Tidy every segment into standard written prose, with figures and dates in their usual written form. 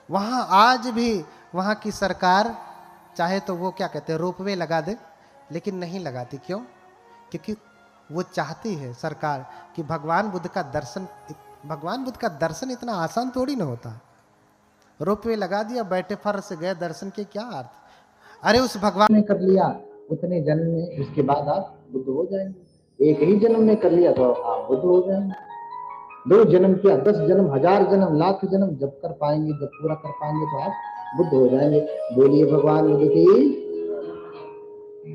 वहाँ आज भी वहाँ की सरकार चाहे तो वो क्या कहते हैं रोपवे लगा दे, लेकिन नहीं लगाती। क्यों? क्योंकि वो चाहती है सरकार कि भगवान बुद्ध का दर्शन, भगवान बुद्ध का दर्शन इतना आसान थोड़ी ना होता। रोपवे लगा दिया, बैठे फर से गए, दर्शन के क्या अर्थ? अरे उस भगवान ने कर लिया उतने जन्म में, उसके बाद आप बुद्ध हो जाएंगे। एक ही जन्म में कर लिया तो आप बुद्ध हो जाएंगे। 2 जन्म किया, 10 जन्म, 1000 जन्म, लाख जन्म जब कर पाएंगे, जब पूरा कर पाएंगे तो आप बुद्ध हो जाएंगे। बोलिए भगवान बुद्ध की।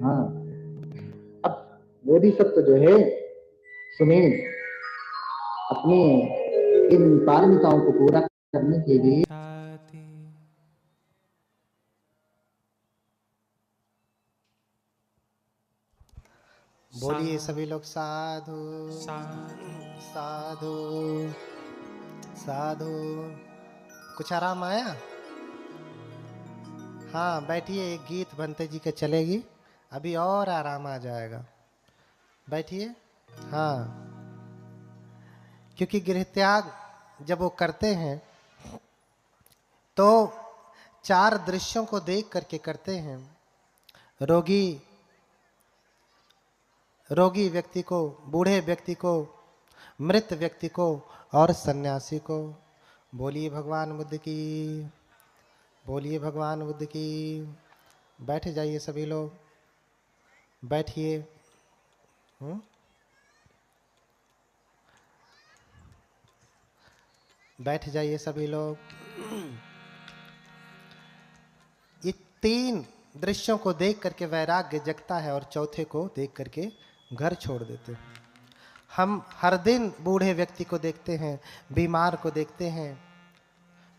हाँ, अब बोधिसत्व जो है सुनील अपनी इन पारमिताओं को पूरा करने के लिए बोलिए सभी लोग साधु साधु साधु। कुछ आराम आया? हाँ बैठिए, एक गीत बनते जी के चलेगी, अभी और आराम आ जाएगा। बैठिए। हाँ, क्योंकि गृह त्याग जब वो करते हैं तो 4 दृश्यों को देख करके करते हैं। रोगी व्यक्ति को, बूढ़े व्यक्ति को, मृत व्यक्ति को और सन्यासी को। बोलिए भगवान बुद्ध की, बोलिए भगवान बुद्ध की। बैठ जाइए सभी लोग, बैठिए। बैठ जाइए सभी लोग। ये 3 दृश्यों को देख करके वैराग्य जगता है और चौथे को देख करके घर छोड़ देते हैं। हम हर दिन बूढ़े व्यक्ति को देखते हैं, बीमार को देखते हैं,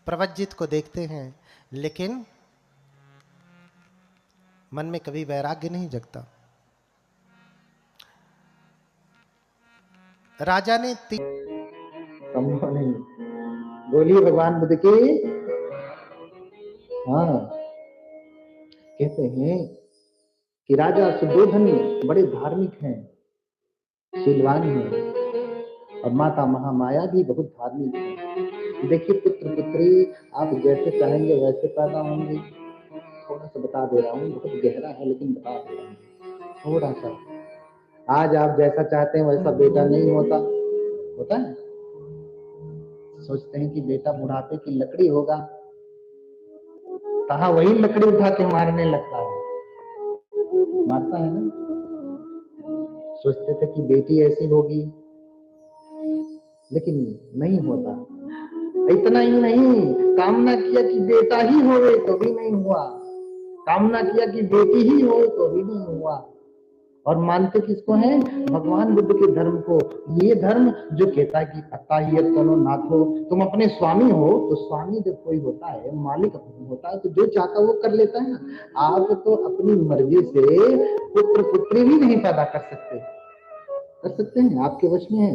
प्रवज्जित को देखते हैं, लेकिन मन में कभी वैराग्य नहीं जगता। राजा ने संभव नहीं। बोलिए भगवान बुद्ध की। हाँ, कहते हैं कि राजा सुद्धोधन बड़े धार्मिक हैं, शीलवान हैं, और माता महामाया भी बहुत धार्मिक है। देखिए पुत्र पुत्री आप जैसे चाहेंगे वैसे पैदा होंगे। थोड़ा सा बता दे रहा हूँ, बहुत गहरा है लेकिन बता दे रहा हूँ थोड़ा सा। आज आप जैसा चाहते हैं वैसा बेटा नहीं होता, होता है। सोचते हैं कि बेटा बुढ़ापे की लकड़ी होगा, कहा वही लकड़ी उठा के मारने लगता है, मारता है ना। सोचते थे कि बेटी ऐसी होगी, लेकिन नहीं होता। इतना ही नहीं, कामना किया कि बेटा ही होवे तो भी नहीं हुआ, कामना किया कि बेटी ही हो तो भी नहीं हुआ। और मानते किसको हैं? भगवान बुद्ध के धर्म को। ये धर्म जो कहता है कि अताहियत करो नाथो, तुम अपने स्वामी हो, तो स्वामी जब कोई होता है, मालिक होता है, तो जो चाहता है वो कर लेता है ना। आप तो अपनी मर्जी से पुत्र पुत्री भी नहीं पैदा कर सकते, कर सकते हैं? आपके वश में है।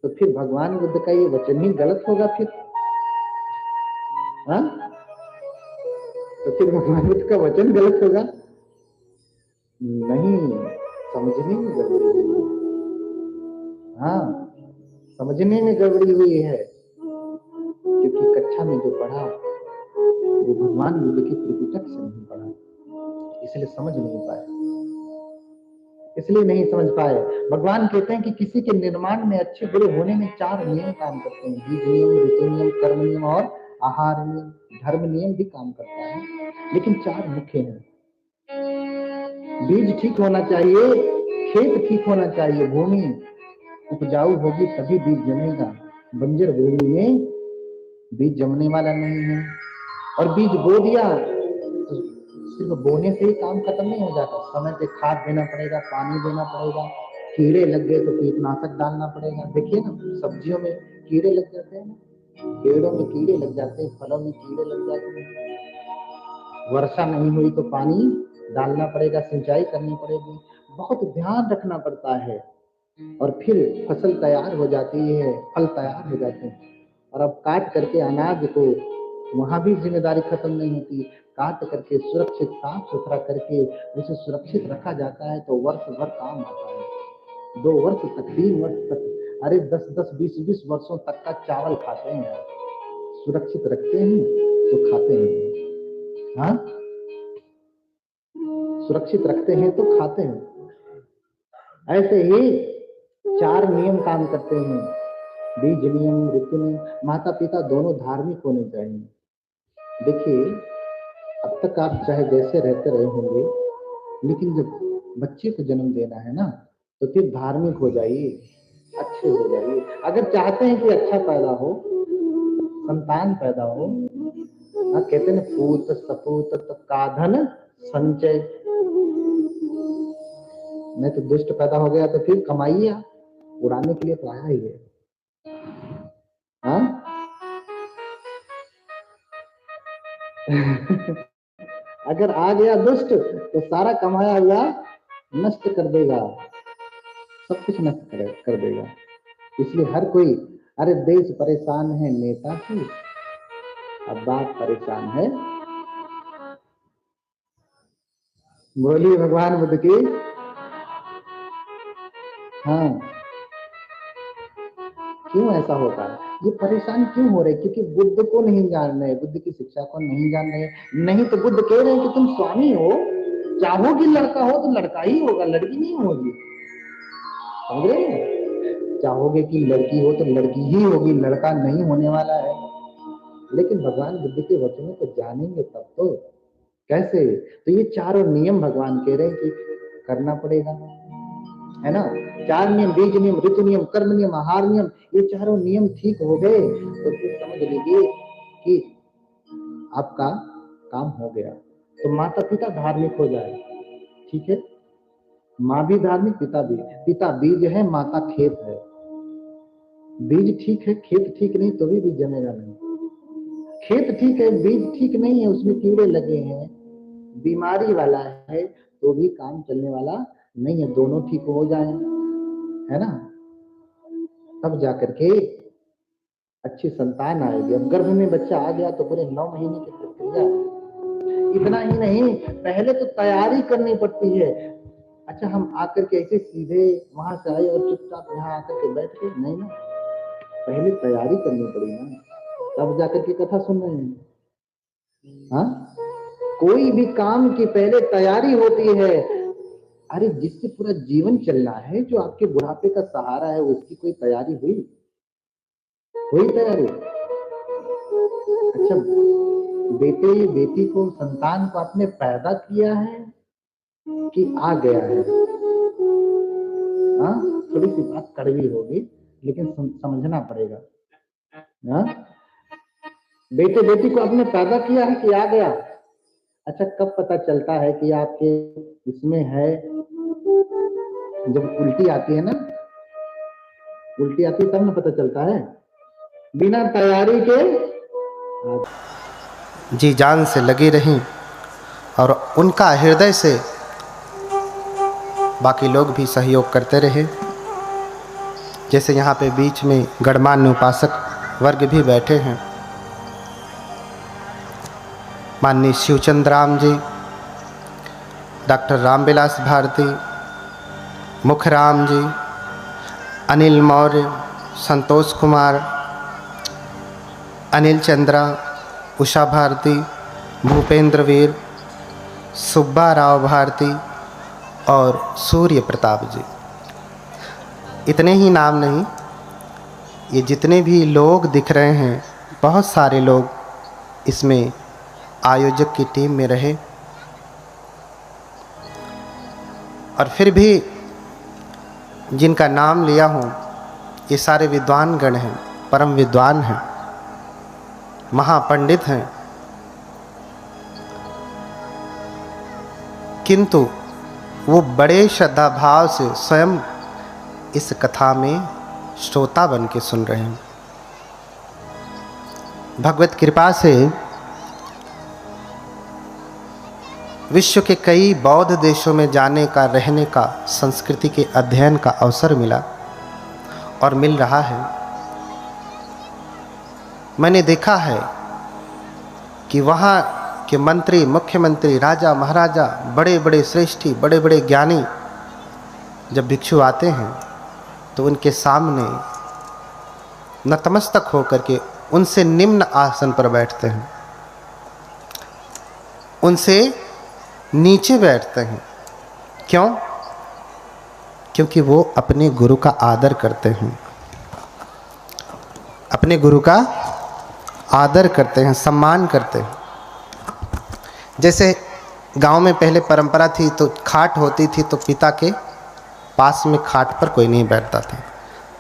तो फिर भगवान बुद्ध का ये वचन ही गलत होगा फिर। हाँ, तो फिर भगवान बुद्ध का वचन गलत होगा नहीं। समझने में गड़बड़ी हुई है। हाँ, समझने में गड़बड़ी हुई है, क्योंकि कक्षा में जो पढ़ा वो भगवान बुद्ध की त्रिपिटक से नहीं पढ़ा, इसलिए समझ नहीं पाए, इसलिए नहीं समझ पाए। भगवान कहते हैं कि किसी के निर्माण में, अच्छे बुरे होने में 4 नियम काम करते हैं। बीज नियम, ऋतु नियम, कर्म नियम और आहार नियम। धर्म नियम भी काम करता है, लेकिन 4 मुख्य हैं। बीज ठीक होना चाहिए, खेत ठीक होना चाहिए, भूमि उपजाऊ होगी तभी बीज जमेगा। बंजर भूमि में बीज जमने वाला नहीं है। और बीज बो दिया तो सिर्फ बोने से ही काम खत्म नहीं हो जाता, समय पे खाद देना पड़ेगा, पानी देना पड़ेगा। कीड़े लग गए तो कीटनाशक डालना पड़ेगा। देखिए ना, सब्जियों में कीड़े लग जाते हैं, पेड़ों में कीड़े लग जाते हैं, फलों में कीड़े लग जाते हैं। वर्षा नहीं हुई तो पानी डालना पड़ेगा, सिंचाई करनी पड़ेगी, बहुत ध्यान रखना पड़ता है। और फिर फसल तैयार हो जाती है, फल तैयार हो जाते हैं, और अब काट करके अनाज को, वहां भी जिम्मेदारी खत्म नहीं होती। काट करके सुरक्षित साफ सुथरा करके उसे सुरक्षित रखा जाता है तो वर्ष भर काम आता है। 2 वर्ष तक, 3 वर्ष तक, अरे 10-10, 20-20 वर्षों तक का चावल खाते हैं, सुरक्षित रखते हैं, तो खाते हैं। हाँ, सुरक्षित रखते हैं तो खाते हैं। ऐसे ही 4 नियम काम करते हैं, बीज नियम, ऋतु नियम। माता पिता दोनों धार्मिक होने चाहिए। देखिए, अब तक आप चाहे जैसे रहते रहे होंगे, लेकिन जब बच्चे को जन्म देना है ना, तो फिर धार्मिक हो जाइए, अच्छे हो जाइए। अगर चाहते हैं कि अच्छा पैदा हो, संतान पैदा हो, कहते हैं पूत सपूत काधन संचय। नहीं तो दुष्ट पैदा हो गया तो फिर कमाइए, आप उड़ाने के लिए तो आया ही है। हाँ? अगर आ गया दुष्ट तो सारा कमाया हुआ नष्ट कर देगा, सब कुछ नष्ट कर देगा। इसलिए हर कोई, अरे देश परेशान है नेता की, अब बाप परेशान है। बोलिए भगवान बुद्ध की। हाँ, क्यों ऐसा होता है? ये परेशान क्यों हो रहे? क्योंकि बुद्ध को नहीं जान रहे, बुद्ध की शिक्षा को नहीं जान रहे। नहीं तो बुद्ध कह रहे हैं कि तुम स्वामी हो, चाहोगे लड़का हो तो लड़का ही होगा, लड़की नहीं होगी। समझ रहे हैं? चाहोगे कि लड़की हो तो लड़की ही होगी, लड़का नहीं होने वाला है। लेकिन भगवान बुद्ध के वचनों को जानेंगे तब तो। कैसे? तो ये चारों नियम भगवान कह रहे हैं कि करना पड़ेगा, है ना। 4 नियम, बीज नियम, ऋतु नियम, कर्म नियम, आहार नियम, ये चारों नियम ठीक हो गए तो फिर समझ लीजिए कि आपका काम हो गया। तो माता पिता धार्मिक हो जाए, ठीक है। माँ भी धार्मिक, पिता भी। पिता बीज है, माता खेत है। बीज ठीक है, खेत ठीक नहीं तो भी बीज जमेगा नहीं। खेत ठीक है, बीज ठीक नहीं है, उसमें कीड़े लगे हैं, बीमारी वाला है, तो भी काम चलने वाला नहीं है। दोनों ठीक हो जाए, है ना, तब जाकर के अच्छी संतान आएगी। अब गर्भ में बच्चा आ गया तो पूरे 9 महीने की प्रक्रिया है। इतना ही नहीं, पहले तो तैयारी करनी पड़ती है। अच्छा, हम आकर के ऐसे सीधे वहां से आए और चुपचाप यहाँ आकर के बैठ गए? नहीं ना, पहले तैयारी करनी पड़ी ना, तब जाकर के कथा सुन रहे हैं। हाँ, कोई भी काम की पहले तैयारी होती है। अरे जिससे पूरा जीवन चलना है, जो आपके बुढ़ापे का सहारा है, उसकी कोई तैयारी हुई तैयारी? अच्छा, बेटे बेटी को, संतान को आपने पैदा किया है कि आ गया है? हाँ, थोड़ी सी बात कड़वी होगी लेकिन समझना पड़ेगा। हाँ, बेटे बेटी को आपने पैदा किया है कि आ गया? अच्छा, कब पता चलता है कि आपके इसमें है? जब उल्टी आती है ना, उल्टी आती है तब ना पता चलता है, बिना तैयारी के। जी जान से लगी रहीं और उनका हृदय से बाकी लोग भी सहयोग करते रहे। जैसे यहाँ पे बीच में गणमान्य उपासक वर्ग भी बैठे हैं, माननीय शिवचंद्र राम जी, डॉक्टर रामविलास भारती, मुखराम जी, अनिल मौर्य, संतोष कुमार, अनिल चंद्रा, उषा भारती, भूपेंद्र वीर, सुब्बा राव भारती और सूर्य प्रताप जी। इतने ही नाम नहीं, ये जितने भी लोग दिख रहे हैं, बहुत सारे लोग इसमें आयोजक की टीम में रहे। और फिर भी जिनका नाम लिया हूँ, ये सारे विद्वान गण हैं, परम विद्वान हैं, महापंडित हैं, किंतु वो बड़े श्रद्धा भाव से स्वयं इस कथा में श्रोता बन के सुन रहे हैं। भगवत कृपा से विश्व के कई बौद्ध देशों में जाने का, रहने का, संस्कृति के अध्ययन का अवसर मिला और मिल रहा है। मैंने देखा है कि वहाँ के मंत्री, मुख्यमंत्री, राजा महाराजा, बड़े बड़े श्रेष्ठी, बड़े बड़े ज्ञानी जब भिक्षु आते हैं तो उनके सामने नतमस्तक होकर के उनसे निम्न आसन पर बैठते हैं। उनसे नीचे बैठते हैं। क्यों? क्योंकि वो अपने गुरु का आदर करते हैं, अपने गुरु का आदर करते हैं, सम्मान करते हैं। जैसे गांव में पहले परंपरा थी, तो खाट होती थी तो पिता के पास में खाट पर कोई नहीं बैठता था।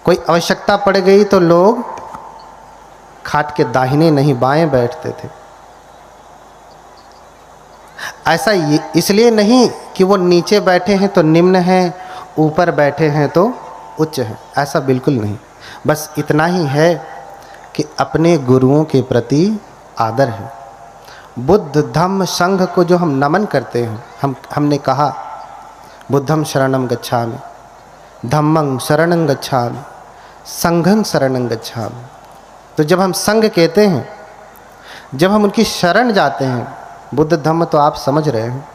कोई आवश्यकता पड़ गई तो लोग खाट के दाहिने नहीं बाएं बैठते थे। ऐसा इसलिए नहीं कि वो नीचे बैठे हैं तो निम्न हैं, ऊपर बैठे हैं तो उच्च हैं, ऐसा बिल्कुल नहीं। बस इतना ही है कि अपने गुरुओं के प्रति आदर है। बुद्ध धम्म संघ को जो हम नमन करते हैं, हमने कहा बुद्धं शरणं गच्छामि, धम्मं शरणं गच्छामि, संघं शरणं गच्छामि। तो जब हम संघ कहते हैं, जब हम उनकी शरण जाते हैं, बुद्ध धम्म तो आप समझ रहे हैं,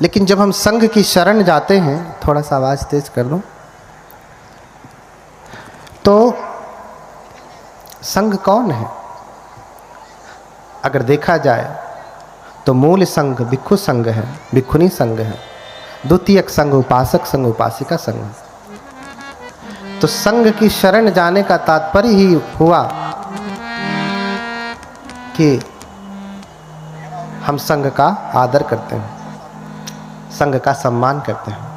लेकिन जब हम संघ की शरण जाते हैं, थोड़ा सा आवाज़ तेज कर दो, तो संघ कौन है? अगर देखा जाए तो मूल संघ भिक्षु संघ है, भिक्षुनी संघ है। द्वितीयक संघ उपासक संघ, उपासिका संघ। तो संघ की शरण जाने का तात्पर्य ही हुआ कि हम संघ का आदर करते हैं, संघ का सम्मान करते हैं।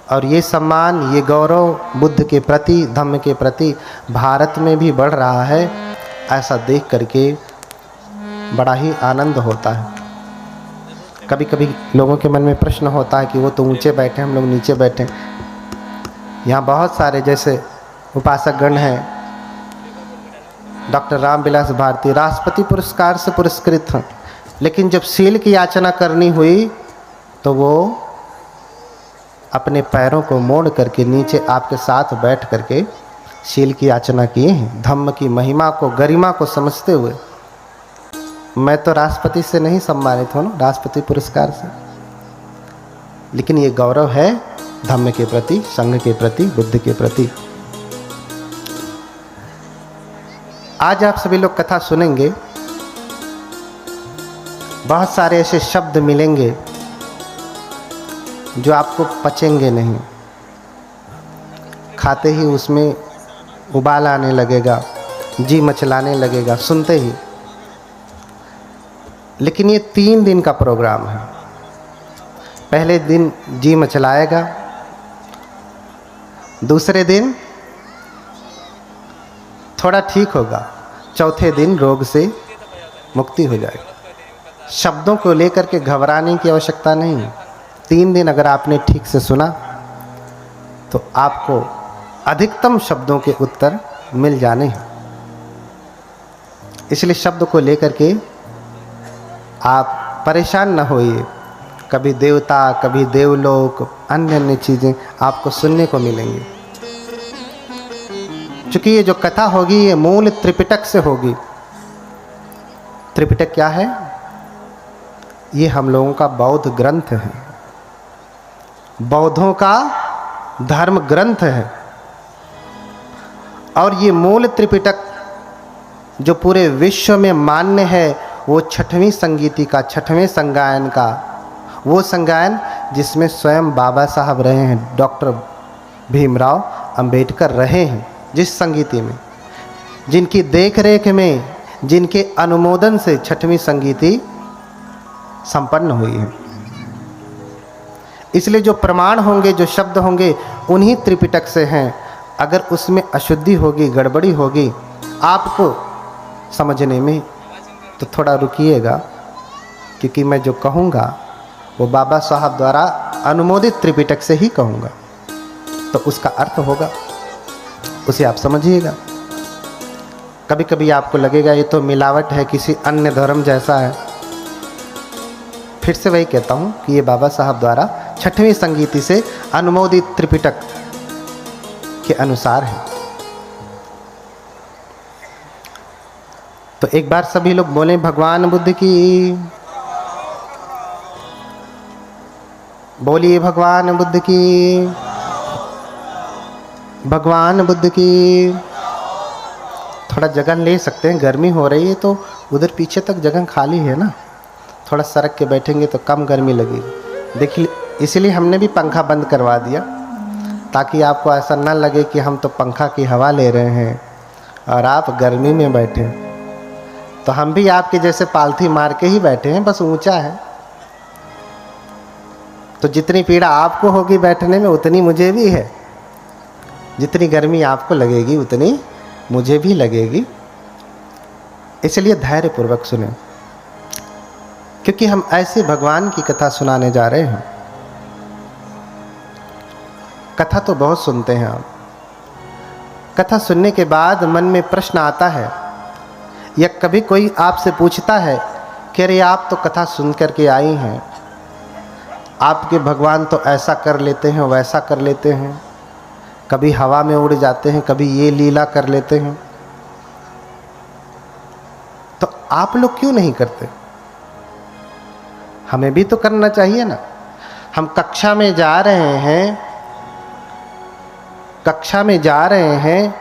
और ये सम्मान, ये गौरव बुद्ध के प्रति, धम्म के प्रति भारत में भी बढ़ रहा है। ऐसा देख करके बड़ा ही आनंद होता है। कभी कभी लोगों के मन में प्रश्न होता है कि वो तो ऊंचे बैठे, हम लोग नीचे बैठे। यहाँ बहुत सारे जैसे उपासकगण हैं, डॉक्टर रामविलास भारती राष्ट्रपति पुरस्कार से पुरस्कृत हैं, लेकिन जब शील की याचना करनी हुई तो वो अपने पैरों को मोड़ करके नीचे आपके साथ बैठ करके शील की याचना किए हैं, धम्म की महिमा को, गरिमा को समझते हुए। मैं तो राष्ट्रपति से नहीं सम्मानित हूँ, राष्ट्रपति पुरस्कार से, लेकिन ये गौरव है धम्म के प्रति, संघ के प्रति, बुद्ध के प्रति। आज आप सभी लोग कथा सुनेंगे, बहुत सारे ऐसे शब्द मिलेंगे जो आपको पचेंगे नहीं, खाते ही उसमें उबाल आने लगेगा, जी मचलाने लगेगा सुनते ही। लेकिन ये 3 दिन का प्रोग्राम है। पहले दिन जी मचलाएगा, दूसरे दिन थोड़ा ठीक होगा, चौथे दिन रोग से मुक्ति हो जाएगी। शब्दों को लेकर के घबराने की आवश्यकता नहीं। 3 दिन अगर आपने ठीक से सुना तो आपको अधिकतम शब्दों के उत्तर मिल जाने हैं। इसलिए शब्द को लेकर के आप परेशान न होइए। कभी देवता, कभी देवलोक, अन्य अन्य चीज़ें आपको सुनने को मिलेंगी। चूँकि ये जो कथा होगी ये मूल त्रिपिटक से होगी। त्रिपिटक क्या है? ये हम लोगों का बौद्ध ग्रंथ है, बौद्धों का धर्म ग्रंथ है। और ये मूल त्रिपिटक जो पूरे विश्व में मान्य है, वो 6वीं संगीति का, 6वें संगायन का, वो संगायन जिसमें स्वयं बाबा साहब रहे हैं, डॉक्टर भीमराव अंबेडकर रहे हैं, जिस संगीति में, जिनकी देखरेख में, जिनके अनुमोदन से 6वीं संगीति संपन्न हुई है। इसलिए जो प्रमाण होंगे, जो शब्द होंगे, उन्हीं त्रिपिटक से हैं। अगर उसमें अशुद्धि होगी, गड़बड़ी होगी आपको समझने में, तो थोड़ा रुकिएगा, क्योंकि मैं जो कहूँगा वो बाबा साहब द्वारा अनुमोदित त्रिपिटक से ही कहूँगा, तो उसका अर्थ होगा, उसे आप समझिएगा। कभी कभी आपको लगेगा ये तो मिलावट है, किसी अन्य धर्म जैसा है। फिर से वही कहता हूँ कि ये बाबा साहब द्वारा 6वीं संगीति से अनुमोदित त्रिपिटक के अनुसार है। तो एक बार सभी लोग बोले भगवान बुद्ध की, बोलिए भगवान बुद्ध की, भगवान बुद्ध की। थोड़ा जगह ले सकते हैं, गर्मी हो रही है तो उधर पीछे तक जगह खाली है ना, थोड़ा सरक के बैठेंगे तो कम गर्मी लगेगी। देखिए इसीलिए हमने भी पंखा बंद करवा दिया, ताकि आपको ऐसा ना लगे कि हम तो पंखा की हवा ले रहे हैं और आप गर्मी में बैठे। तो हम भी आपके जैसे पालथी मार के ही बैठे हैं, बस ऊंचा है। तो जितनी पीड़ा आपको होगी बैठने में उतनी मुझे भी है, जितनी गर्मी आपको लगेगी उतनी मुझे भी लगेगी। इसलिए धैर्यपूर्वक सुने, क्योंकि हम ऐसे भगवान की कथा सुनाने जा रहे हैं। कथा तो बहुत सुनते हैं आप, कथा सुनने के बाद मन में प्रश्न आता है, या कभी कोई आपसे पूछता है कि अरे आप तो कथा सुन करके आई हैं, आपके भगवान तो ऐसा कर लेते हैं वैसा कर लेते हैं, कभी हवा में उड़ जाते हैं, कभी ये लीला कर लेते हैं, तो आप लोग क्यों नहीं करते? हमें भी तो करना चाहिए ना। हम कक्षा में जा रहे हैं, कक्षा में जा रहे हैं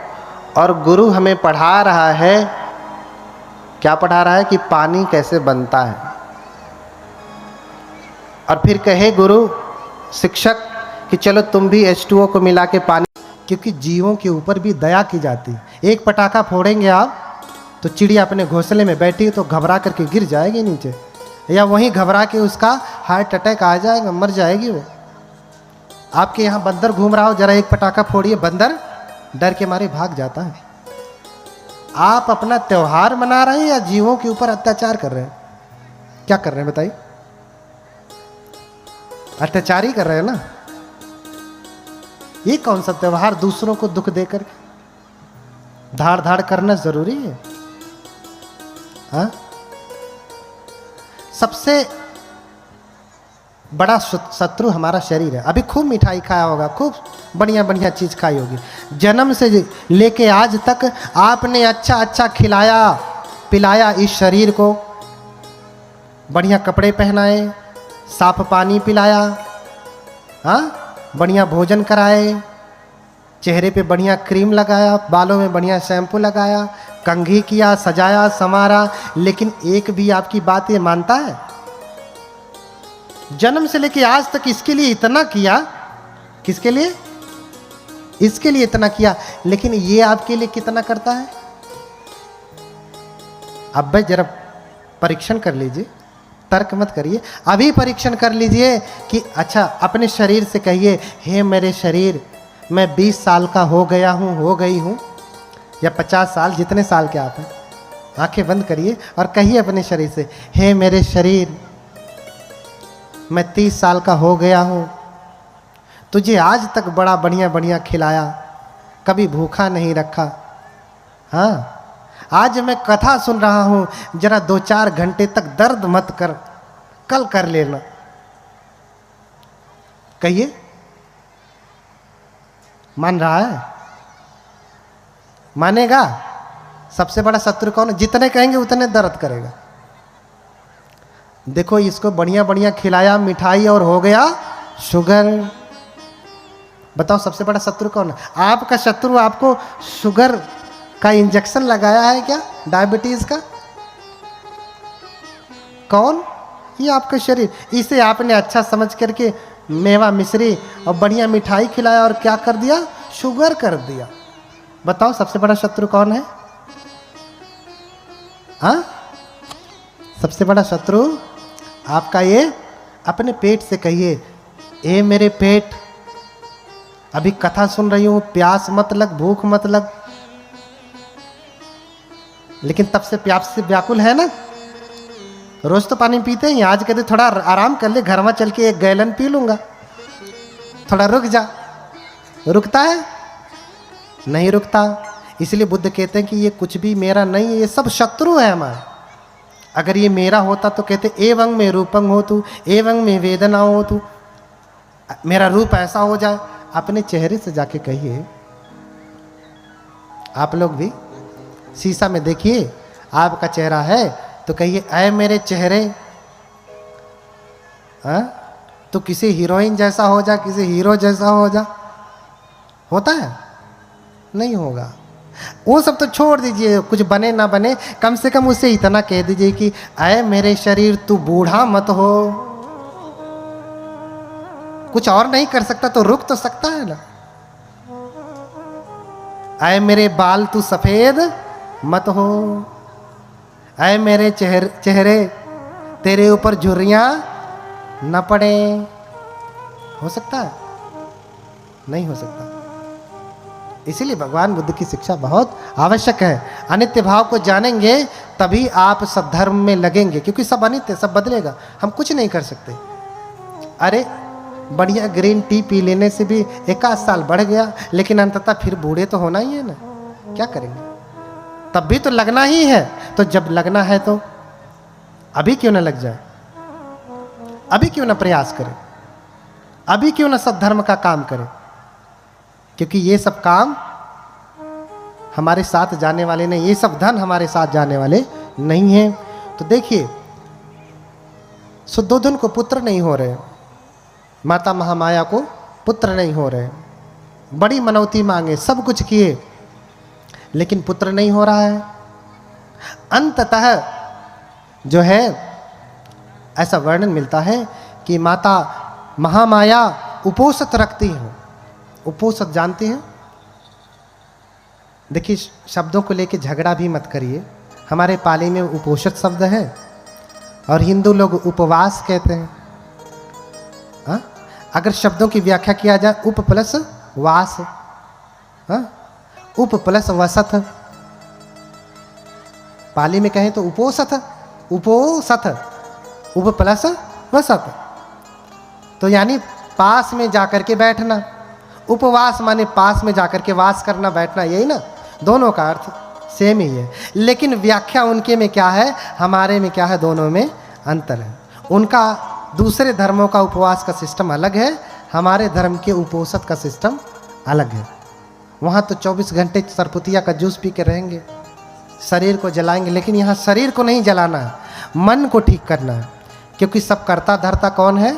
और गुरु हमें पढ़ा रहा है। क्या पढ़ा रहा है? कि पानी कैसे बनता है। और फिर कहे गुरु शिक्षक कि चलो तुम भी H2O को मिला के पानी, क्योंकि जीवों के ऊपर भी दया की जाती है। एक पटाखा फोड़ेंगे आप तो चिड़िया अपने घोंसले में बैठी तो घबरा करके गिर जाएगी नीचे, या वहीं घबरा के उसका हार्ट अटैक आ जाएगा, मर जाएगी वो। आपके यहाँ बंदर घूम रहा हो, जरा एक पटाखा फोड़िए, बंदर डर के मारे भाग जाता है। आप अपना त्योहार मना रहे हैं या जीवों के ऊपर अत्याचार कर रहे हैं? क्या कर रहे हैं बताइए? अत्याचार ही कर रहे हैं ना। ये कौन सा त्योहार दूसरों को दुख देकर धाड़ धाड़ करना जरूरी है? हाँ? सबसे बड़ा शत्रु हमारा शरीर है। अभी खूब मिठाई खाया होगा, खूब बढ़िया बढ़िया चीज खाई होगी, जन्म से लेके आज तक आपने अच्छा अच्छा खिलाया पिलाया इस शरीर को, बढ़िया कपड़े पहनाए, साफ पानी पिलाया, हाँ, बढ़िया भोजन कराए, चेहरे पे बढ़िया क्रीम लगाया, बालों में बढ़िया शैम्पू लगाया, कंघी किया, सजाया संवारा, लेकिन एक भी आपकी बात ये मानता है? जन्म से लेके आज तक इसके लिए इतना किया, किसके लिए? इसके लिए इतना किया, लेकिन ये आपके लिए कितना करता है? अब भाई जरा परीक्षण कर लीजिए, तर्क मत करिए, अभी परीक्षण कर लीजिए कि अच्छा अपने शरीर से कहिए, हे मेरे शरीर, मैं 20 साल का हो गया हूँ, हो गई हूँ, या 50 साल, जितने साल के आप हैं, आंखें बंद करिए और कहिए अपने शरीर से, हे मेरे शरीर, मैं 30 साल का हो गया हूँ, तुझे आज तक बड़ा बढ़िया बढ़िया खिलाया, कभी भूखा नहीं रखा, हाँ, आज मैं कथा सुन रहा हूँ, जरा 2-4 घंटे तक दर्द मत कर, कल कर लेना। कहिए, मान रहा है? मानेगा? सबसे बड़ा शत्रु कौन है? जितने कहेंगे उतने दर्द करेगा। देखो इसको बढ़िया बढ़िया खिलाया, मिठाई, और हो गया शुगर। बताओ सबसे बड़ा शत्रु कौन है? आपका शत्रु आपको शुगर का इंजेक्शन लगाया है क्या? डायबिटीज का? कौन? ये आपका शरीर। इसे आपने अच्छा समझ करके मेवा मिश्री और बढ़िया मिठाई खिलाया और क्या कर दिया? शुगर कर दिया। बताओ सबसे बड़ा शत्रु कौन है? हाँ, सबसे बड़ा शत्रु आपका ये अपने पेट से कहिए, ए मेरे पेट, अभी कथा सुन रही हूं, प्यास मत लग, भूख मत लग, लेकिन तब से प्यास से व्याकुल है ना। रोज तो पानी पीते हैं, आज कहते थोड़ा आराम कर ले, घर में चल के 1 गैलन पी लूंगा, थोड़ा रुक जा। रुकता है? नहीं रुकता। इसलिए बुद्ध कहते हैं कि ये कुछ भी मेरा नहीं है, ये सब शत्रु है हमारे। अगर ये मेरा होता तो कहते एवं में रूपं हो तू, एवं में वेदना हो तू, मेरा रूप ऐसा हो जाए। अपने चेहरे से जाके कहिए, आप लोग भी शीशा में देखिए, आपका चेहरा है तो कहिए, ऐ मेरे चेहरे, तो किसी हीरोइन जैसा हो जा, किसी हीरो जैसा हो जा। होता है? नहीं होगा। वो सब तो छोड़ दीजिए, कुछ बने ना बने, कम से कम उसे इतना कह दीजिए कि अय मेरे शरीर तू बूढ़ा मत हो। कुछ और नहीं कर सकता तो रुक तो सकता है ना। अय मेरे बाल तू सफेद मत हो, अय मेरे चेहरे तेरे ऊपर झुर्रियां न पड़े। हो सकता है? नहीं हो सकता। इसीलिए भगवान बुद्ध की शिक्षा बहुत आवश्यक है। अनित्य भाव को जानेंगे तभी आप सद्धर्म में लगेंगे, क्योंकि सब अनित्य, सब बदलेगा, हम कुछ नहीं कर सकते। अरे बढ़िया ग्रीन टी पी लेने से भी 1 साल बढ़ गया, लेकिन अंततः फिर बूढ़े तो होना ही है ना, क्या करेंगे? तब भी तो लगना ही है। तो जब लगना है तो अभी क्यों ना लग जाए, अभी क्यों ना प्रयास करें, अभी क्यों ना सद्धर्म का काम करें, क्योंकि ये सब काम हमारे साथ जाने वाले नहीं, ये सब धन हमारे साथ जाने वाले नहीं हैं। तो देखिए, शुद्धोधन को पुत्र नहीं हो रहे, माता महामाया को पुत्र नहीं हो रहे, बड़ी मनौती मांगे, सब कुछ किए, लेकिन पुत्र नहीं हो रहा है। अंततः जो है ऐसा वर्णन मिलता है कि माता महामाया उपोषित रखती हैं। उपोषित जानते हैं? देखिए, शब्दों को लेके झगड़ा भी मत करिए। हमारे पाली में उपोषित शब्द है और हिंदू लोग उपवास कहते हैं। हा? अगर शब्दों की व्याख्या किया जाए, उप प्लस वास, हा? उप प्लस वसत, पाली में कहें तो उपोषित, उपोषित, उप प्लस वसत, तो यानी पास में जाकर के बैठना। उपवास माने पास में जाकर के वास करना, बैठना, यही ना, दोनों का अर्थ सेम ही है। लेकिन व्याख्या उनके में क्या है, हमारे में क्या है, दोनों में अंतर है। उनका दूसरे धर्मों का उपवास का सिस्टम अलग है, हमारे धर्म के उपोषित का सिस्टम अलग है। वहाँ तो 24 घंटे सरपुतिया का जूस पी के रहेंगे, शरीर को जलाएंगे, लेकिन यहाँ शरीर को नहीं जलाना है, मन को ठीक करना है। क्योंकि सब करता धरता कौन है?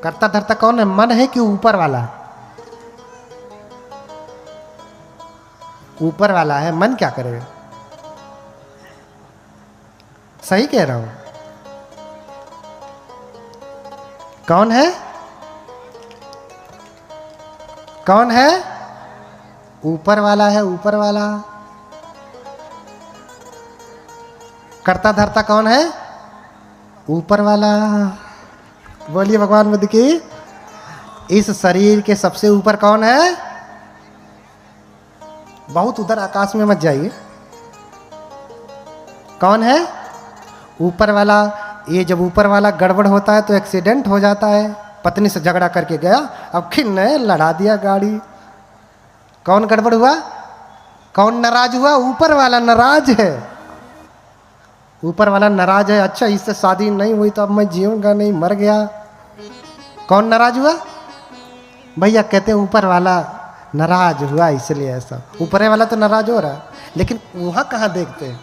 करता धरता कौन है? मन है कि ऊपर वाला? ऊपर वाला है, मन क्या करेगा? सही कह रहा हूं? कौन है? कौन है? ऊपर वाला है, ऊपर वाला। करता धरता कौन है? ऊपर वाला। बोलिए भगवान बुद्ध की। इस शरीर के सबसे ऊपर कौन है? बहुत उधर आकाश में मत जाइए। कौन है? ऊपर वाला। ये जब ऊपर वाला गड़बड़ होता है तो एक्सीडेंट हो जाता है। पत्नी से झगड़ा करके गया, अब खिन्न लड़ा दिया गाड़ी। कौन गड़बड़ हुआ? कौन नाराज हुआ? ऊपर वाला नाराज है। ऊपर वाला नाराज है, अच्छा इससे शादी नहीं हुई तो अब मैं जीऊंगा नहीं, मर गया। कौन नाराज हुआ? भैया कहते हैं ऊपर वाला नाराज हुआ, इसलिए ऐसा। ऊपर वाला तो नाराज हो रहा है, लेकिन वहां कहां देखते हैं?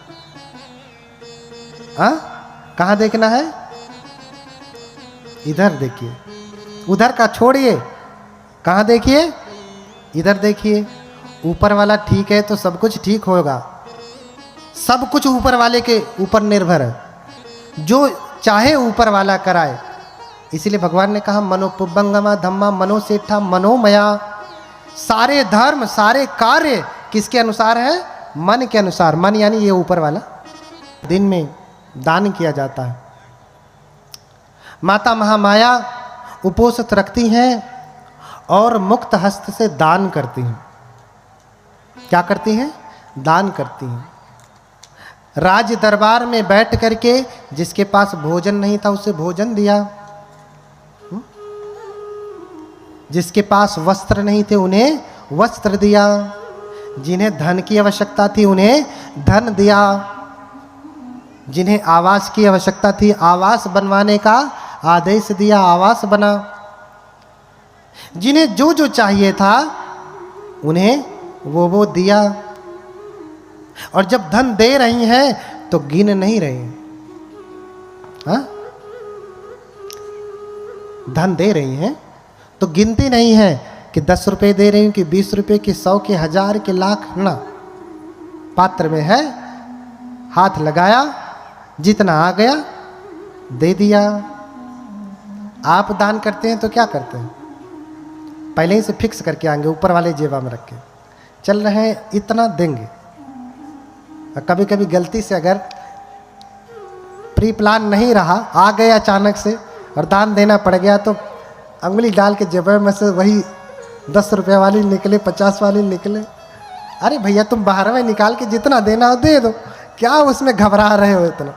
हाँ, कहां देखना है? इधर देखिए, उधर का छोड़िए, कहां देखिए? इधर देखिए। ऊपर वाला ठीक है तो सब कुछ ठीक होगा। सब कुछ ऊपर वाले के ऊपर निर्भर है, जो चाहे ऊपर वाला कराए। इसीलिए भगवान ने कहा मनोपुबंगमा धम्मा मनोसेठा मनोमया। सारे धर्म, सारे कार्य किसके अनुसार है? मन के अनुसार। मन यानी ये ऊपर वाला। दिन में दान किया जाता है। माता महामाया उपोषित रखती हैं और मुक्त हस्त से दान करती हैं। क्या करती हैं? दान करती हैं। राज दरबार में बैठ करके जिसके पास भोजन नहीं था उसे भोजन दिया, जिसके पास वस्त्र नहीं थे उन्हें वस्त्र दिया, जिन्हें धन की आवश्यकता थी उन्हें धन दिया, जिन्हें आवास की आवश्यकता थी आवास बनवाने का आदेश दिया, आवास बना। जिन्हें जो जो चाहिए था उन्हें वो दिया। और जब धन दे रही हैं तो गिन नहीं रही हैं। हाँ? धन दे रही हैं तो गिनती नहीं है कि 10 रुपए दे रही हूं कि 20 रुपए कि 100 के 1000 के लाख ना, पात्र में है, हाथ लगाया, जितना आ गया दे दिया। आप दान करते हैं तो क्या करते हैं, पहले ही से फिक्स करके आएंगे, ऊपर वाले जेबा में रख के चल रहे हैं, इतना देंगे। कभी कभी गलती से अगर प्री प्लान नहीं रहा, आ गए अचानक से और दान देना पड़ गया, तो अंगुली डाल के जेब में से वही 10 रुपये वाली निकले, 50 वाली निकले। अरे भैया तुम 12वें निकाल के जितना देना हो दे दो, क्या उसमें घबरा रहे हो इतना,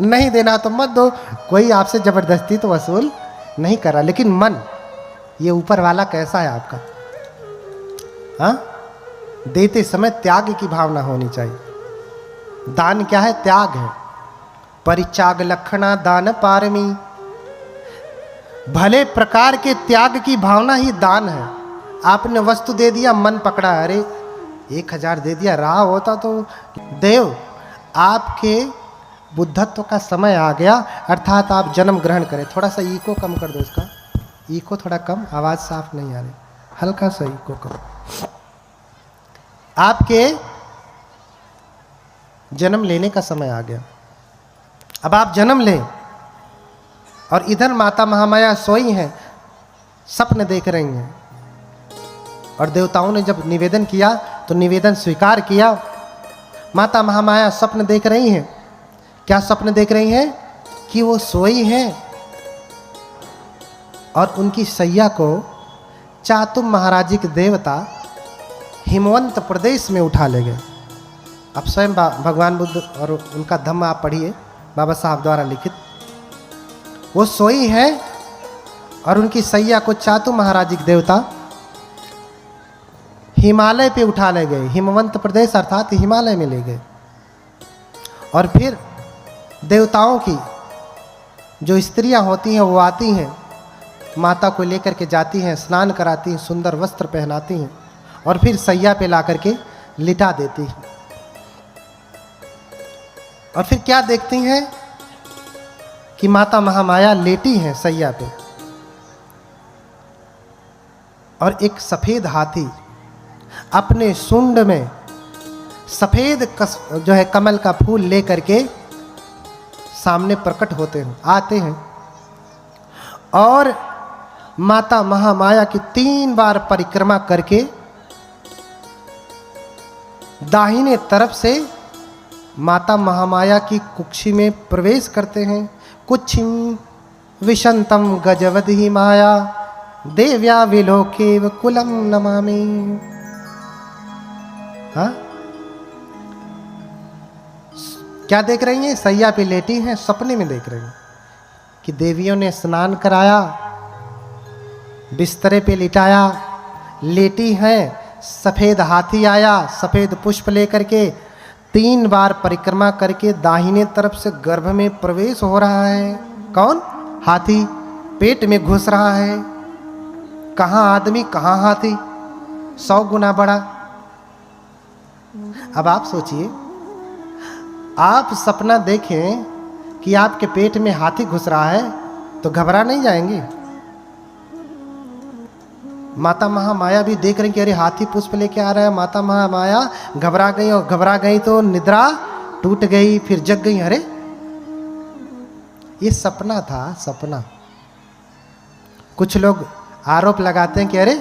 नहीं देना तो मत दो। कोई आपसे जबरदस्ती तो वसूल नहीं कर रहा, लेकिन मन ये ऊपर वाला कैसा है आपका, हाँ? देते समय त्याग की भावना होनी चाहिए। दान क्या है? त्याग है। परित्याग लक्षणा दान पारमी, भले प्रकार के त्याग की भावना ही दान है। आपने वस्तु दे दिया, मन पकड़ा, अरे 1000 दे दिया, रहा होता तो। देव आपके बुद्धत्व का समय आ गया, अर्थात आप जन्म ग्रहण करें। थोड़ा सा इको कम कर दो, इसका इको थोड़ा कम, आवाज साफ नहीं आ रही, हल्का सा इको कम। आपके जन्म लेने का समय आ गया, अब आप जन्म लें। और इधर माता महामाया सोई हैं, सपन देख रही हैं। और देवताओं ने जब निवेदन किया तो निवेदन स्वीकार किया। माता महामाया स्वप्न देख रही हैं। क्या स्वप्न देख रही हैं? कि वो सोई हैं और उनकी सैया को चातुम महाराजी के देवता हिमवंत प्रदेश में उठा ले गए। अब स्वयं भगवान बुद्ध और उनका धम्म आप पढ़िए, बाबा साहब द्वारा लिखित। वो सोई है और उनकी सैया को चातु महाराजी के देवता हिमालय पे उठा ले गए, हिमवंत प्रदेश अर्थात हिमालय में ले गए। और फिर देवताओं की जो स्त्रियां होती हैं वो आती हैं, माता को लेकर के जाती हैं, स्नान कराती हैं, सुंदर वस्त्र पहनाती हैं और फिर सैया पे ला करके लिटा देती हैं। और फिर क्या देखती हैं कि माता महामाया लेटी हैं सैया पे और एक सफेद हाथी अपने सूंड में सफेद जो है कमल का फूल ले करके सामने प्रकट होते हैं, आते हैं। और माता महामाया की 3 बार परिक्रमा करके दाहिने तरफ से माता महामाया की कुक्षी में प्रवेश करते हैं। कुक्षिम विशंतम गजवदहि माया देव्या विलोकेव कुलम नमामि। हाँ, क्या देख रही हैं? सैया पे लेटी हैं, सपने में देख रही हैं कि देवियों ने स्नान कराया, बिस्तरे पे लिटाया, लेटी हैं। सफेद हाथी आया, सफेद पुष्प लेकर के 3 बार परिक्रमा करके दाहिने तरफ से गर्भ में प्रवेश हो रहा है। कौन? हाथी पेट में घुस रहा है। कहाँ आदमी कहाँ हाथी, 100 गुना बड़ा। अब आप सोचिए, आप सपना देखें कि आपके पेट में हाथी घुस रहा है तो घबरा नहीं जाएंगे? माता महामाया भी देख रही कि अरे हाथी पुष्प लेके आ रहा है। माता महामाया घबरा गई और घबरा गई तो निद्रा टूट गई, फिर जग गई। अरे ये सपना था, सपना। कुछ लोग आरोप लगाते हैं कि अरे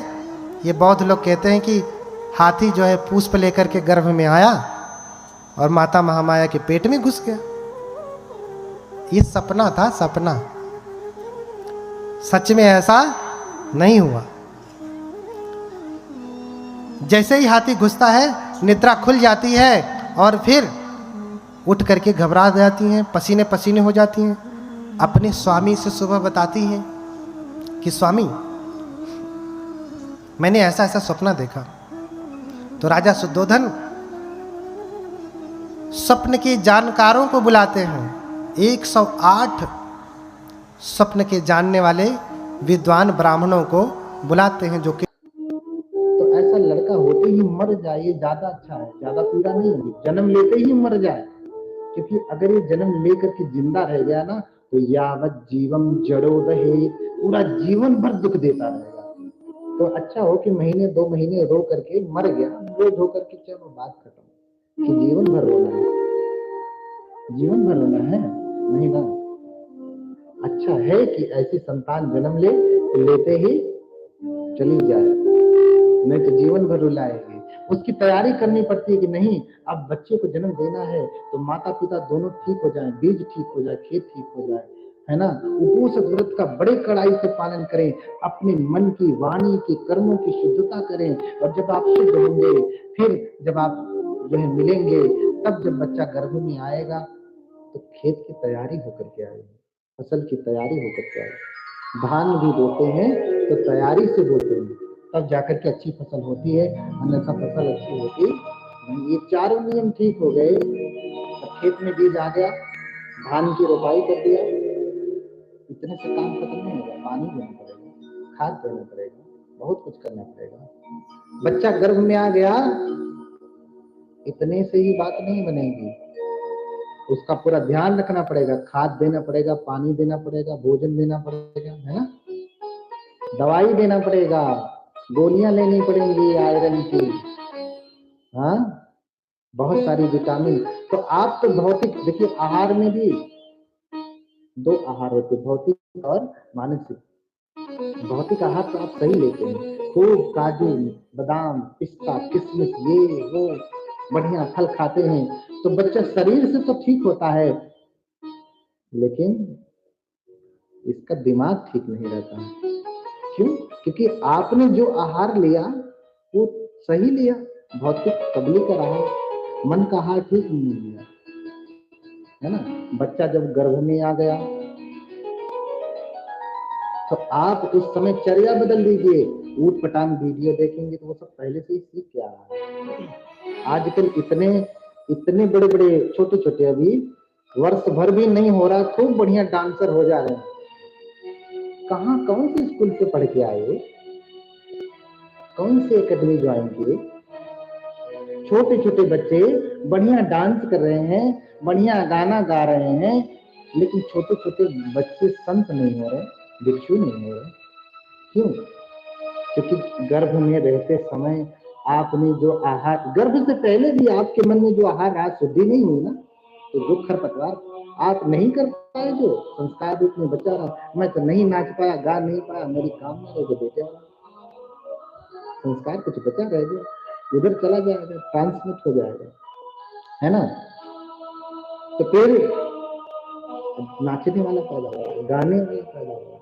ये बौद्ध लोग कहते हैं कि हाथी जो है पुष्प लेकर के गर्भ में आया और माता महामाया के पेट में घुस गया। ये सपना था, सपना। सच में ऐसा नहीं हुआ। जैसे ही हाथी घुसता है निद्रा खुल जाती है और फिर उठ करके घबरा जाती हैं, पसीने पसीने हो जाती हैं। अपने स्वामी से सुबह बताती हैं कि स्वामी मैंने ऐसा ऐसा सपना देखा। तो राजा सुद्धोधन स्वप्न के जानकारों को बुलाते हैं। 108 स्वप्न के जानने वाले विद्वान ब्राह्मणों को बुलाते हैं, जो कि तो ऐसा लड़का होते ही मर जाए ये ज्यादा अच्छा है, ज्यादा पीड़ा नहीं होगी। जन्म लेते ही मर जाए, क्योंकि अगर ये जन्म लेकर के जिंदा रह गया ना तो यावत जीवम जड़ो रहे, पूरा जीवन भर दुख देता रहेगा। तो अच्छा हो कि महीने 2 महीने रो करके मर गया, रोज रो करके चलो बात खत्म। कि जीवन भर रोना है, जीवन भर रोना है नहीं ना। अच्छा है कि ऐसी संतान जन्म ले तो लेते ही चली जाए, नहीं तो जीवन भर रुलाएगी। उसकी तैयारी करनी पड़ती है कि नहीं, अब बच्चे को जन्म देना है तो माता पिता दोनों ठीक हो जाएं, बीज ठीक हो जाए, खेत ठीक हो जाए, है ना। उपवास व्रत का बड़े कड़ाई से पालन करें, अपने मन की, वाणी की, कर्मों की शुद्धता करें। और जब आप शुद्ध होंगे, फिर जब आप जो है मिलेंगे, तब जब बच्चा गर्भ में आएगा तो खेत की तैयारी होकर के आएगी, फसल की तैयारी होकर के आएगी। धान भी बोते हैं तो तैयारी से बोते हैं, तब जाकर के अच्छी फसल होती है, अन्यथा फसल अच्छी होती नहीं। ये चारों नियम ठीक हो गए, खेत में बीज आ गया, धान की रोपाई कर दिया, इतने से काम खत्म नहीं होगा। पानी देना पड़ेगा, खाद देना पड़ेगा, बहुत कुछ करना पड़ेगा। बच्चा गर्भ में आ गया, इतने से ही बात नहीं बनेगी, उसका पूरा ध्यान रखना पड़ेगा, खाद देना पड़ेगा, पानी देना पड़ेगा, भोजन देना पड़ेगा, है ना, दवाई देना पड़ेगा, गोलियां लेनी पड़ेंगी आयरन की, हाँ, बहुत सारी विटामिन। तो आप तो भौतिक देखिए, आहार में भी 2 आहार होते, भौतिक और मानसिक। भौतिक आहार तो आप सही लेते हैं, खूब काजू बादाम पिस्ता किशमिश ये वो बढ़िया फल खाते हैं, तो बच्चा शरीर से तो ठीक होता है, लेकिन इसका दिमाग ठीक नहीं रहता है। क्यों? क्योंकि आपने जो आहार लिया वो सही लिया, भौतिक तबलीग का रहा, मन का आहार ठीक नहीं लिया, है ना। बच्चा जब गर्भ में आ गया तो आप उस समय चर्या बदल दीजिए। ऊट पटांग वीडियो देखेंगे तो वो सब पहले से ही सीख के आ रहा है। आजकल इतने बड़े बड़े छोटे छोटे, अभी वर्ष भर भी नहीं हो रहा, खूब बढ़िया डांसर हो जा रहे हैं। कहाँ, कौन से स्कूल से पढ़ के आए, कौन से एकेडमी ज्वाइन किए? छोटे छोटे बच्चे बढ़िया डांस कर रहे हैं, बढ़िया गाना गा रहे हैं, लेकिन छोटे छोटे बच्चे संत नहीं हो रहे, भिक्षु नहीं हो रहे। क्यों? क्योंकि गर्भ में रहते समय आपने जो आहार, गर्भ से पहले भी आपके मन में जो आहार आज शुद्धि नहीं हुई ना, तो जो खरपतवार आप नहीं कर पाए, जो संस्कार रूप में बचा रहा, मैं तो नहीं नाच पाया, गा नहीं पाया, मेरी कामना रह गई बेटे वाला संस्कार, कुछ बचा रह गया, उधर चला जाएगा, ट्रांसमिट हो जाएगा, है ना। तो फिर नाचने वाला पैदा हो रहा है, गाने वाला पैदा हो रहा है,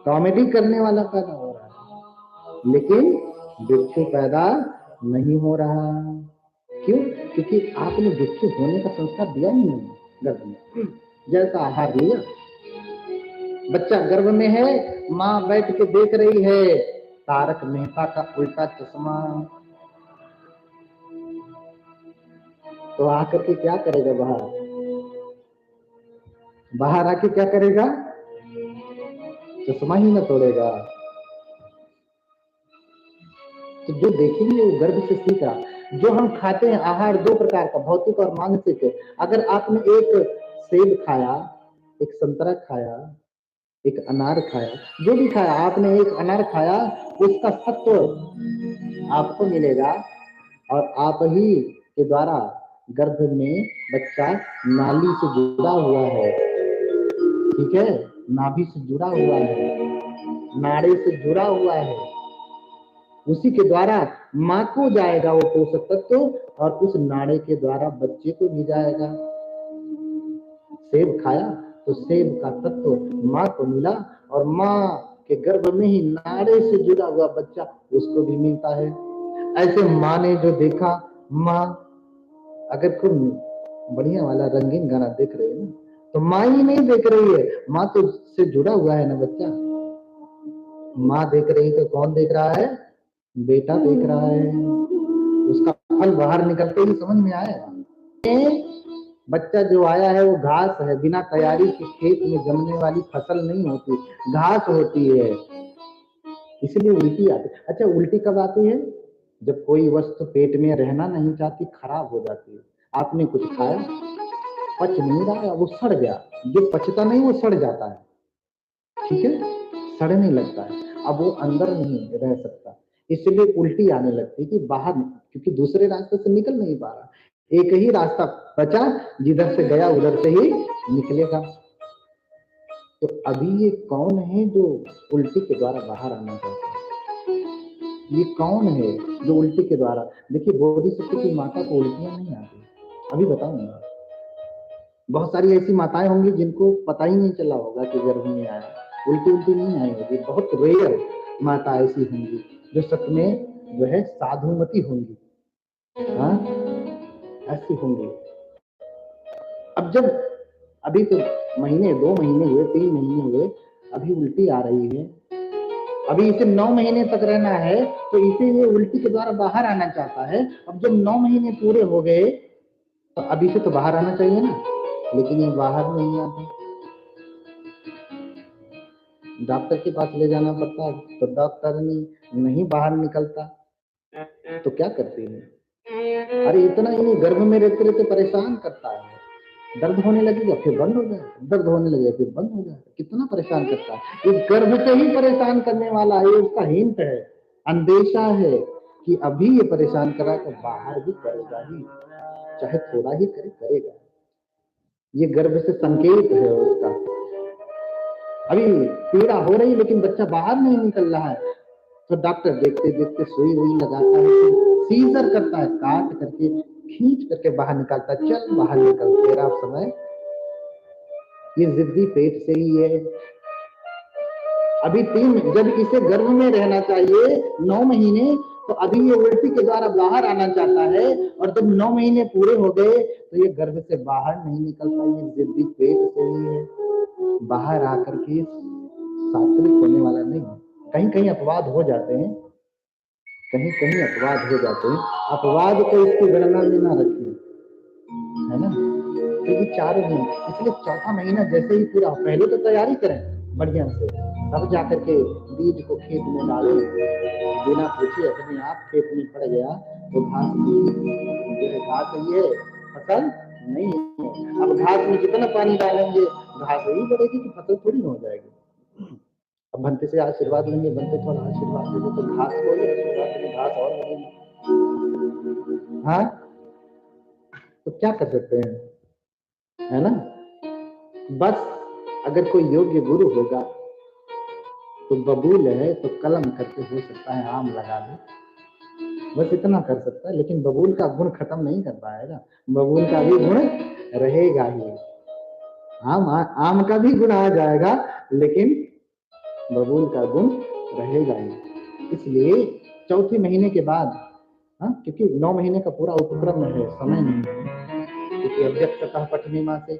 कॉमेडी करने वाला पैदा हो रहा है, लेकिन भिक्षु पैदा नहीं हो रहा। क्यों? क्योंकि आपने भिक्षु होने का संस्कार दिया ही नहीं गर्भ में। जैसा आहार लिया, बच्चा गर्भ में है, माँ बैठ के देख रही है तारक मेहता का उल्टा चश्मा, तो आकर के क्या करेगा, बाहर आके क्या करेगा, चश्मा ही न तोड़ेगा। तो जो देखेंगे वो गर्भ से सीख रहा। जो हम खाते हैं आहार 2 प्रकार का, भौतिक और मानसिक। अगर आपने एक सेब खाया, एक संतरा खाया, एक अनार खाया, जो भी खाया, आपने एक अनार खाया, उसका सत्व आपको मिलेगा, और आप ही के द्वारा गर्भ में बच्चा नाली से जुड़ा हुआ है, ठीक है, नाभि से जुड़ा हुआ है, नाड़ी से जुड़ा हुआ है, उसी के द्वारा माँ को जाएगा वो पोषक तत्व, और उस नाड़े के द्वारा बच्चे को भी जाएगा। सेब खाया तो सेब का तत्व माँ को मिला, और माँ के गर्भ में ही नाड़े से जुड़ा हुआ बच्चा उसको भी मिलता है। ऐसे माँ ने जो देखा, माँ अगर कोई बढ़िया वाला रंगीन गाना देख रही है ना, तो माँ ही नहीं देख रही है, माँ तो उससे जुड़ा हुआ है ना बच्चा। माँ देख रही तो कौन देख रहा है, बेटा देख रहा है। उसका फल बाहर निकलते ही समझ में आएगा। बच्चा जो आया है वो घास है, बिना तैयारी के खेत में जमने वाली फसल नहीं होती, घास होती है, इसलिए उल्टी आती। अच्छा, उल्टी कब आती है? जब कोई वस्तु पेट में रहना नहीं चाहती, खराब हो जाती है। आपने कुछ खाया, पच नहीं रहा, वो सड़ गया, जो पचता नहीं वो सड़ जाता है, ठीक है, सड़ने लगता है। अब वो अंदर नहीं रह सकता, इसलिए उल्टी आने लगती कि बाहर, क्योंकि दूसरे रास्ते से निकल नहीं पा रहा, एक ही रास्ता बचा, जिधर से गया उधर से ही निकलेगा। तो अभी ये कौन है जो उल्टी के द्वारा बाहर आना चाहता है? ये कौन है जो उल्टी के द्वारा? देखिए, बोधिसत्व की माता को उल्टियां नहीं आती, अभी बताऊंगा। बहुत सारी ऐसी माताएं होंगी जिनको पता ही नहीं चला होगा कि गर्भ में आया, उल्टी उल्टी नहीं आई होगी। बहुत रेयर माता ऐसी होंगी जो सच में जो है साधुमती होंगी, हाँ, ऐसी होंगी। अब जब अभी तो महीने, 2 महीने हुए, 3 महीने हुए, अभी उल्टी आ रही है, अभी इसे 9 महीने तक रहना है, तो इसे ये उल्टी के द्वारा बाहर आना चाहता है। अब जब 9 महीने पूरे हो गए तो अभी से तो बाहर आना चाहिए ना, लेकिन ये बाहर नहीं आता। डॉक्टर के पास ले जाना पड़ता है, तो डॉक्टर नहीं बाहर निकलता, तो क्या करते हैं? अरे इतना ही गर्भ में रहते रहते परेशान करता है, दर्द होने लगेगा फिर बंद हो जाएगा, दर्द होने लगेगा फिर बंद हो जाएगा, कितना परेशान करता है। ये गर्भ से ही परेशान करने वाला है, उसका हिंट है, अंदेशा है कि अभी ये परेशान करा तो बाहर भी करेगा ही, चाहे थोड़ा ही करेगा। ये गर्भ से संकेत है उसका। अभी पीड़ा हो रही लेकिन बच्चा बाहर नहीं निकल रहा है, तो डॉक्टर देखते देखते सुई वुई लगाता है, सीजर करता है, काट करके खींच करके बाहर निकालता है, चल बाहर निकल, तेरा समय। ये जिद्दी पेट से ही है। अभी 3, जब इसे गर्भ में रहना चाहिए 9 महीने, तो अभी ये उल्टी के द्वारा बाहर आना चाहता है, और जब 9 महीने पूरे हो गए तो ये गर्भ से बाहर नहीं निकलता, ये जिद्दी पेट से ही है, बाहर आकर के सात्विक होने वाला नहीं। कहीं कहीं अपवाद हो जाते हैं, कहीं कहीं अपवाद हो जाते हैं, अपवाद को इसकी गणना में ना रखें, है ना, क्योंकि 4 महीने, इसलिए चौथा महीना जैसे ही पूरा, पहले तो तैयारी करें बढ़िया से, तब जाकर के बीज को खेत में डालें, बिना पूछे अपने आप खेत में पड़ गया तो घास ही है, फसल नहीं है। अब घास में जितना पानी डालेंगे घास ही बढ़ेगी, कि फसल थोड़ी हो जाएगी। अब बनते से आशीर्वाद लेंगे, बनते थोड़ा आशीर्वाद देंगे तो घास को आशीर्वाद देंगे, घास और बढ़ेगी। हाँ, तो क्या कर सकते हैं, है ना। बस अगर कोई योग्य गुरु होगा तो बबूल है तो कलम करके हो सकता है आम लगा दे, बस इतना कर सकता है। लेकिन बबूल का गुण खत्म नहीं कर पाएगा, बबूल का भी गुण रहेगा ही। आम का भी गुण आ जाएगा, लेकिन बबूल का गुण रहेगा ही। इसलिए चौथे महीने के बाद, क्योंकि 9 महीने का पूरा उपक्रम है, समय नहीं है, क्योंकि अव्यक्ततः पठने मासे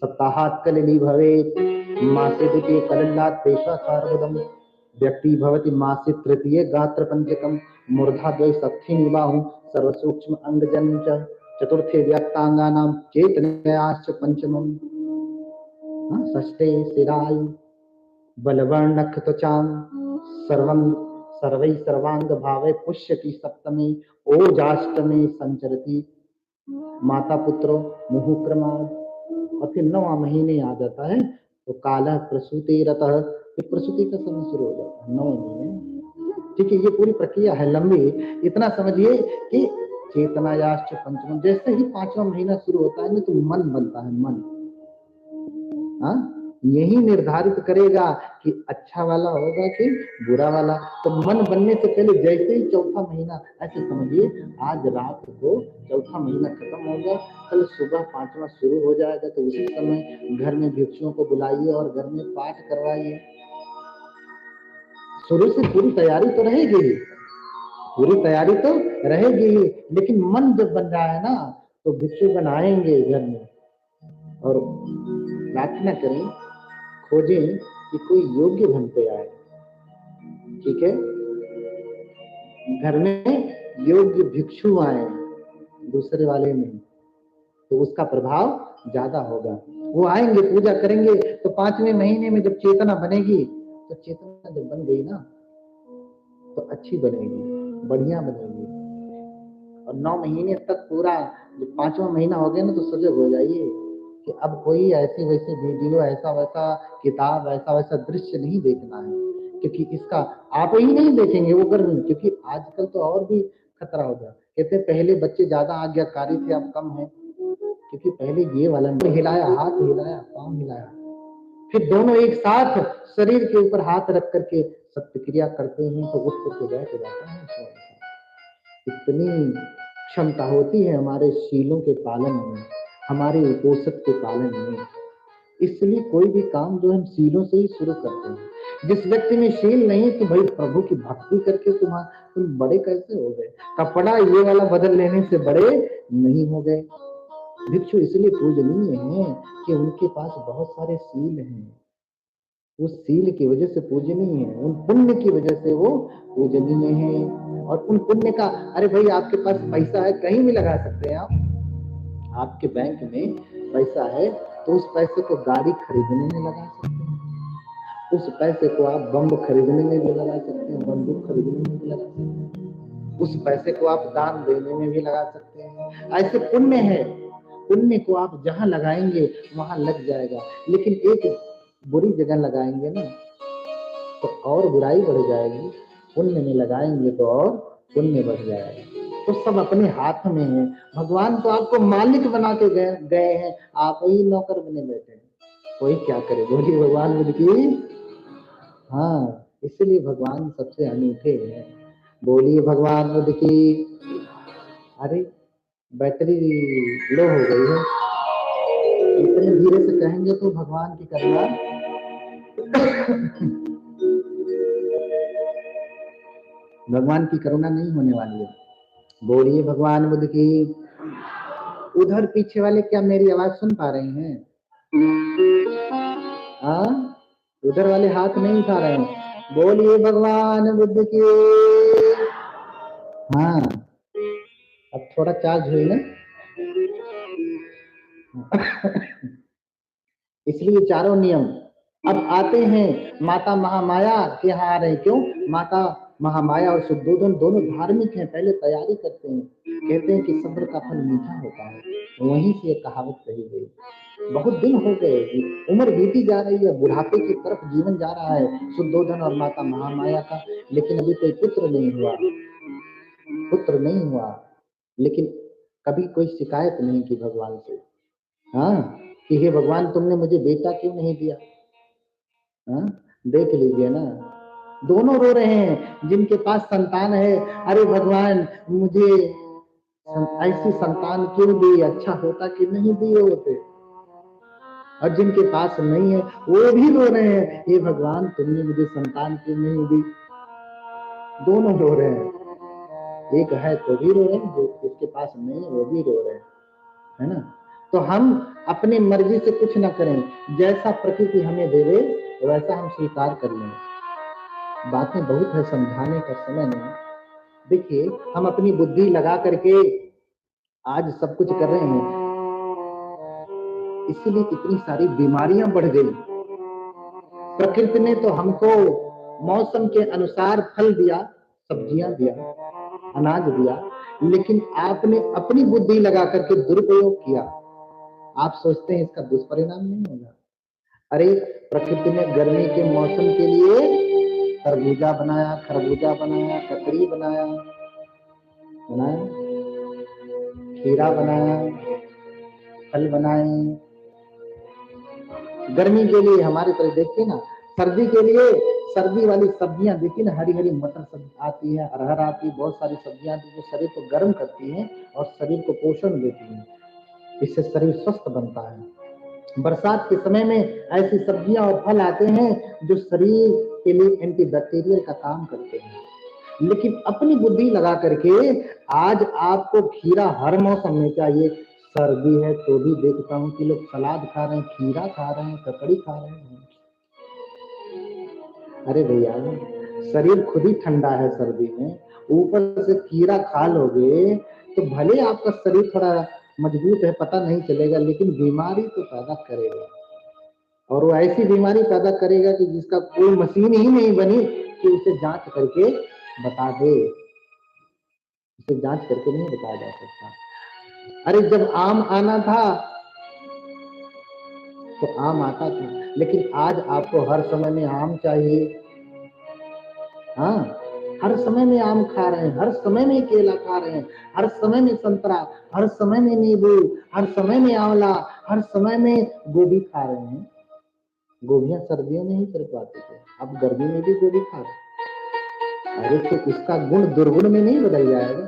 सप्ताहात् कलली भवेत्, मासे द्वितीये कलल्लात् पेशा सार्वदम, व्यक्ति भवति मासे तृतीये गात्र पंचकम, मूर्धा द्वय सत्थि निबाहु सर्वसूक्ष्म अंगजन च, चतुर्थे व्यक्तांगानां चेतनयाश्च पंचमम, षष्ठे शिरायु बलवर्णक त्वचां सर्वं सर्वै सर्वांग भावे पुष्यति, सप्तमे ओजाष्टमे संचरति माता पुत्रो मुहुक्रमाद। और फिर 9वां महीने आ जाता है तो काला प्रसूति रतः, फिर प्रसूति का समय शुरू हो जाता है 9 महीने। ठीक है, ये पूरी प्रक्रिया है लंबी। इतना समझिए कि चेतनायाश्च पंचमम, जैसे ही 5वां महीना शुरू होता है ना तो मन बनता है, मन यही निर्धारित करेगा कि अच्छा वाला होगा कि बुरा वाला। तो मन बनने से पहले जैसे ही चौथा महीना, ऐसे समझिए आज रात को चौथा महीना खत्म होगा, कल सुबह 5वां शुरू हो जाएगा, तो उसी समय घर में भिक्षुओं को बुलाइए और घर में पाठ करवाइए। शुरू से पूरी तैयारी तो रहेगी ही, पूरी तैयारी तो रहेगी ही, लेकिन मन जब बन रहा है ना तो भिक्षुगण आएंगे घर में, और प्रार्थना करें, खोजें कि कोई योग्य बनते आए। ठीक है, घर में योग्य भिक्षु आए, दूसरे वाले नहीं, तो उसका प्रभाव ज्यादा होगा। वो आएंगे, पूजा करेंगे, तो 5वें महीने में जब चेतना बनेगी, तो चेतना जब बन गई ना तो अच्छी बनेगी, बढ़िया बनेगी। और 9 महीने तक पूरा, जब 5वां महीना हो गया ना तो सजग हो जाइए कि अब कोई ऐसी वैसी वीडियो, ऐसा वैसा किताब, ऐसा वैसा दृश्य नहीं देखना है, क्योंकि इसका आप ही नहीं देखेंगे वो गर्मी, क्योंकि आजकल तो और भी खतरा हो गया। कहते हैं पहले बच्चे ज्यादा आज्ञाकारी थे, अब कम है, क्योंकि पहले ये वाला हिलाया, हाथ हिलाया, पांव हिलाया, फिर दोनों एक साथ शरीर के ऊपर हाथ रख करके सत्य क्रिया करते हैं तो उठ करके बैठ जाता है। इतनी क्षमता होती है हमारे शीलों के पालन में, हमारे उपोषक के पालन में। इसलिए कोई भी काम जो हम शीलों से ही शुरू करते हैं। जिस व्यक्ति में शील नहीं तो भाई प्रभु की भक्ति करके तुम बड़े कैसे हो गए? कपड़ा ये वाला बदल लेने से बड़े नहीं हो गए। भिक्षु इसलिए पूजनीय हैं कि उनके पास बहुत सारे शील हैं, उस सील की वजह से पूजनीय है, उन पुण्य की वजह से वो पूजनीय है। और उन पुण्य का, अरे भाई आपके पास पैसा है, कहीं भी लगा सकते हैं आप। आपके बैंक में पैसा है तो उस पैसे को गाड़ी खरीदने में लगा सकते हैं, उस पैसे को आप बम खरीदने में भी लगा सकते हैं, बंदूक खरीदने में भी लगा सकते हैं, उस पैसे को आप दान देने में भी लगा सकते हैं। ऐसे पुण्य है, पुण्य को आप जहां लगाएंगे वहां लग जाएगा। लेकिन एक बुरी जगह लगाएंगे ना तो और बुराई बढ़ जाएगी, पुण्य में लगाएंगे तो और पुण्य बढ़ जाएगा। तो सब अपने हाथ में है। भगवान तो आपको मालिक बना के गए हैं, आप ही नौकर बने बैठे हैं, कोई क्या करे? बोलिए भगवान बुद्ध की। हाँ, इसलिए भगवान सबसे अनूठे हैं। बोलिए भगवान बुद्ध की। अरे बैटरी लो हो गई है, इतने धीरे से कहेंगे तो भगवान की करुणा भगवान की करुणा नहीं होने वाली है। बोलिए भगवान बुद्ध की। उधर पीछे वाले क्या मेरी आवाज सुन पा रहे हैं? हाँ, उधर वाले हाथ नहीं उठा रहे हैं। बोलिए भगवान बुद्ध की। हाँ, अब थोड़ा चार्ज हुई ना। इसलिए चारों नियम अब आते हैं। माता महामाया के यहाँ आ रहे हैं। क्यों? माता महामाया और शुद्धोधन दोनों धार्मिक हैं, पहले तैयारी करते हैं। कहते हैं कि सब्र का फल मीठा होता है, वहीं से एक कहावत कही गई। बहुत दिन हो गए, उम्र बीती जा रही है, बुढ़ापे की तरफ जीवन जा रहा है शुद्धोधन और माता महामाया का, लेकिन अभी कोई पुत्र नहीं हुआ, पुत्र नहीं हुआ। लेकिन कभी कोई शिकायत नहीं की भगवान से, हाँ, कि हे भगवान तुमने मुझे बेटा क्यों नहीं दिया? हाँ, देख लीजिए ना, दोनों रो रहे हैं। जिनके पास संतान है, अरे भगवान मुझे ऐसी संतान क्यों दी, अच्छा होता कि नहीं दिए होते। और जिनके पास नहीं है वो भी रो रहे हैं, हे भगवान तुमने मुझे संतान क्यों नहीं दी। दोनों रो रहे हैं, एक है तो भी रो रहे हैं, जो जिसके पास नहीं है वो भी रो रहे हैं, है ना। तो हम अपनी मर्जी से कुछ ना करें, जैसा प्रकृति हमें देवे वैसा हम स्वीकार कर लें। बातें बहुत है, समझाने का समय नहीं। देखिए हम अपनी बुद्धि लगा करके आज सब कुछ कर रहे हैं, इसलिए इतनी सारी बीमारियां बढ़ गई। प्रकृति ने तो हमको मौसम के अनुसार फल दिया, सब्जियां दिया, अनाज दिया, लेकिन आपने अपनी बुद्धि लगा करके दुरुपयोग किया। आप सोचते हैं इसका दुष्परिणाम नहीं होगा? अरे प्रकृति ने गर्मी के मौसम के लिए तरबूजा बनाया, खरबूजा बनाया, ककड़ी बनाया, खीरा बनाया, फल बनाए। गर्मी के लिए हमारे तरह देखते ना, सर्दी के लिए सर्दी वाली सब्जियां देखिए ना, हरी हरी मटर सब्जी आती है, अरहर आती है, बहुत सारी सब्जियां आती है जो शरीर को गर्म करती हैं और शरीर को पोषण देती हैं, इससे शरीर स्वस्थ बनता है। बरसात के समय में ऐसी सब्जियां और फल आते हैं जो शरीर के लिए एंटीबैक्टीरियल का काम करते हैं। लेकिन अपनी बुद्धि लगा करके आज आपको खीरा हर मौसम में चाहिए। सर्दी है तो भी देखता हूँ कि लोग सलाद खा रहे हैं, खीरा खा रहे हैं, ककड़ी खा रहे हैं। अरे भैया शरीर खुद ही ठंडा है सर्दी में, ऊपर से खीरा खा लोगे तो भले आपका शरीर थोड़ा मजबूत है, पता नहीं चलेगा, लेकिन बीमारी तो पैदा करेगा। और वो ऐसी बीमारी पैदा करेगा कि जिसका कोई मशीन ही नहीं बनी कि उसे जांच करके बता दे, उसे जांच करके नहीं बताया जा सकता। अरे जब आम आना था तो आम आता था, लेकिन आज आपको हर समय में आम चाहिए, हाँ, हर समय में आम खा रहे हैं, हर समय में केला खा रहे हैं, हर समय में संतरा, हर समय में नींबू, हर समय में आंवला, हर समय में गोभी खा रहे हैं। गोभियां सर्दियों में ही चल पाते थे, अब गर्मी में भी गोभी खा रहे। अरे तो इसका गुण दुर्गुण में नहीं बदल जाएगा,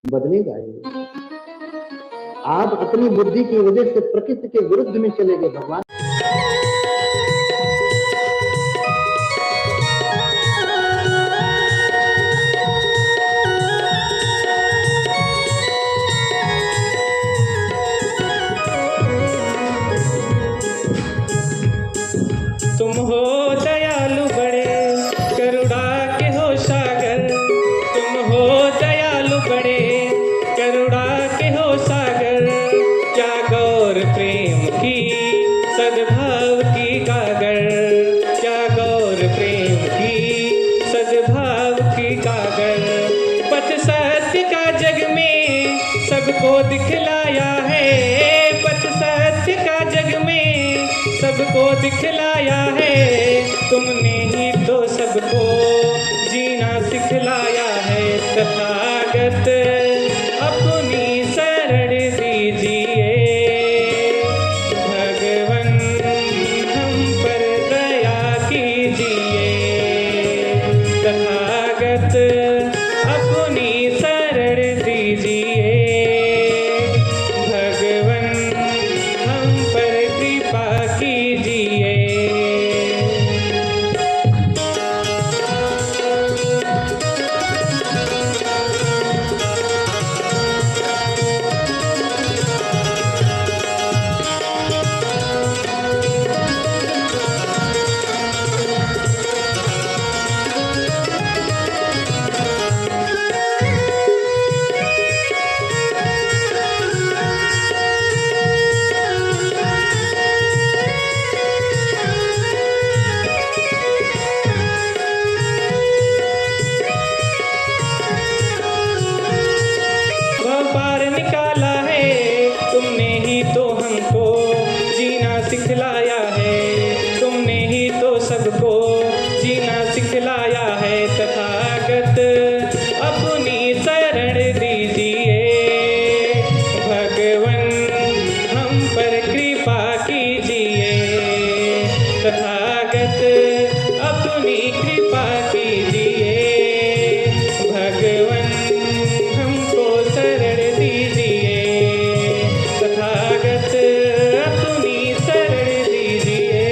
बदलेगा ही। आप अपनी बुद्धि की वजह से प्रकृति के विरुद्ध में चले गए भगवान। तुम हो दयालु बड़े करुणा के हो सागर, तुम हो दयालु बड़े करुणा के हो सागर, क्या गौर प्रेम की सद्भाव की गागर, क्या गौर प्रेम की सद्भाव की गागर। पथ सत्य का जग में सबको दिखलाया है, पथ सत्य का जग में सबको दिखलाया है, तुमने ही तो सबको जीना सिखलाया है। तथागत अपनी शरण दीजिए, भगवन हम पर दया कीजिए। तथागत अपनी शरण दीजिए, भगवन हम पर कृपा कीजिए। पार निकाला है, तुमने ही तो हमको जीना सिखलाया है, तुमने ही तो सबको जीना सिखलाया है। तथागत अपनी शरण दीजिए, भगवन हम पर कृपा कीजिए। तथागत अपनी कृपा कीजिए, भगवन हमको शरण दीजिए। तथागत अपनी शरण दीजिए,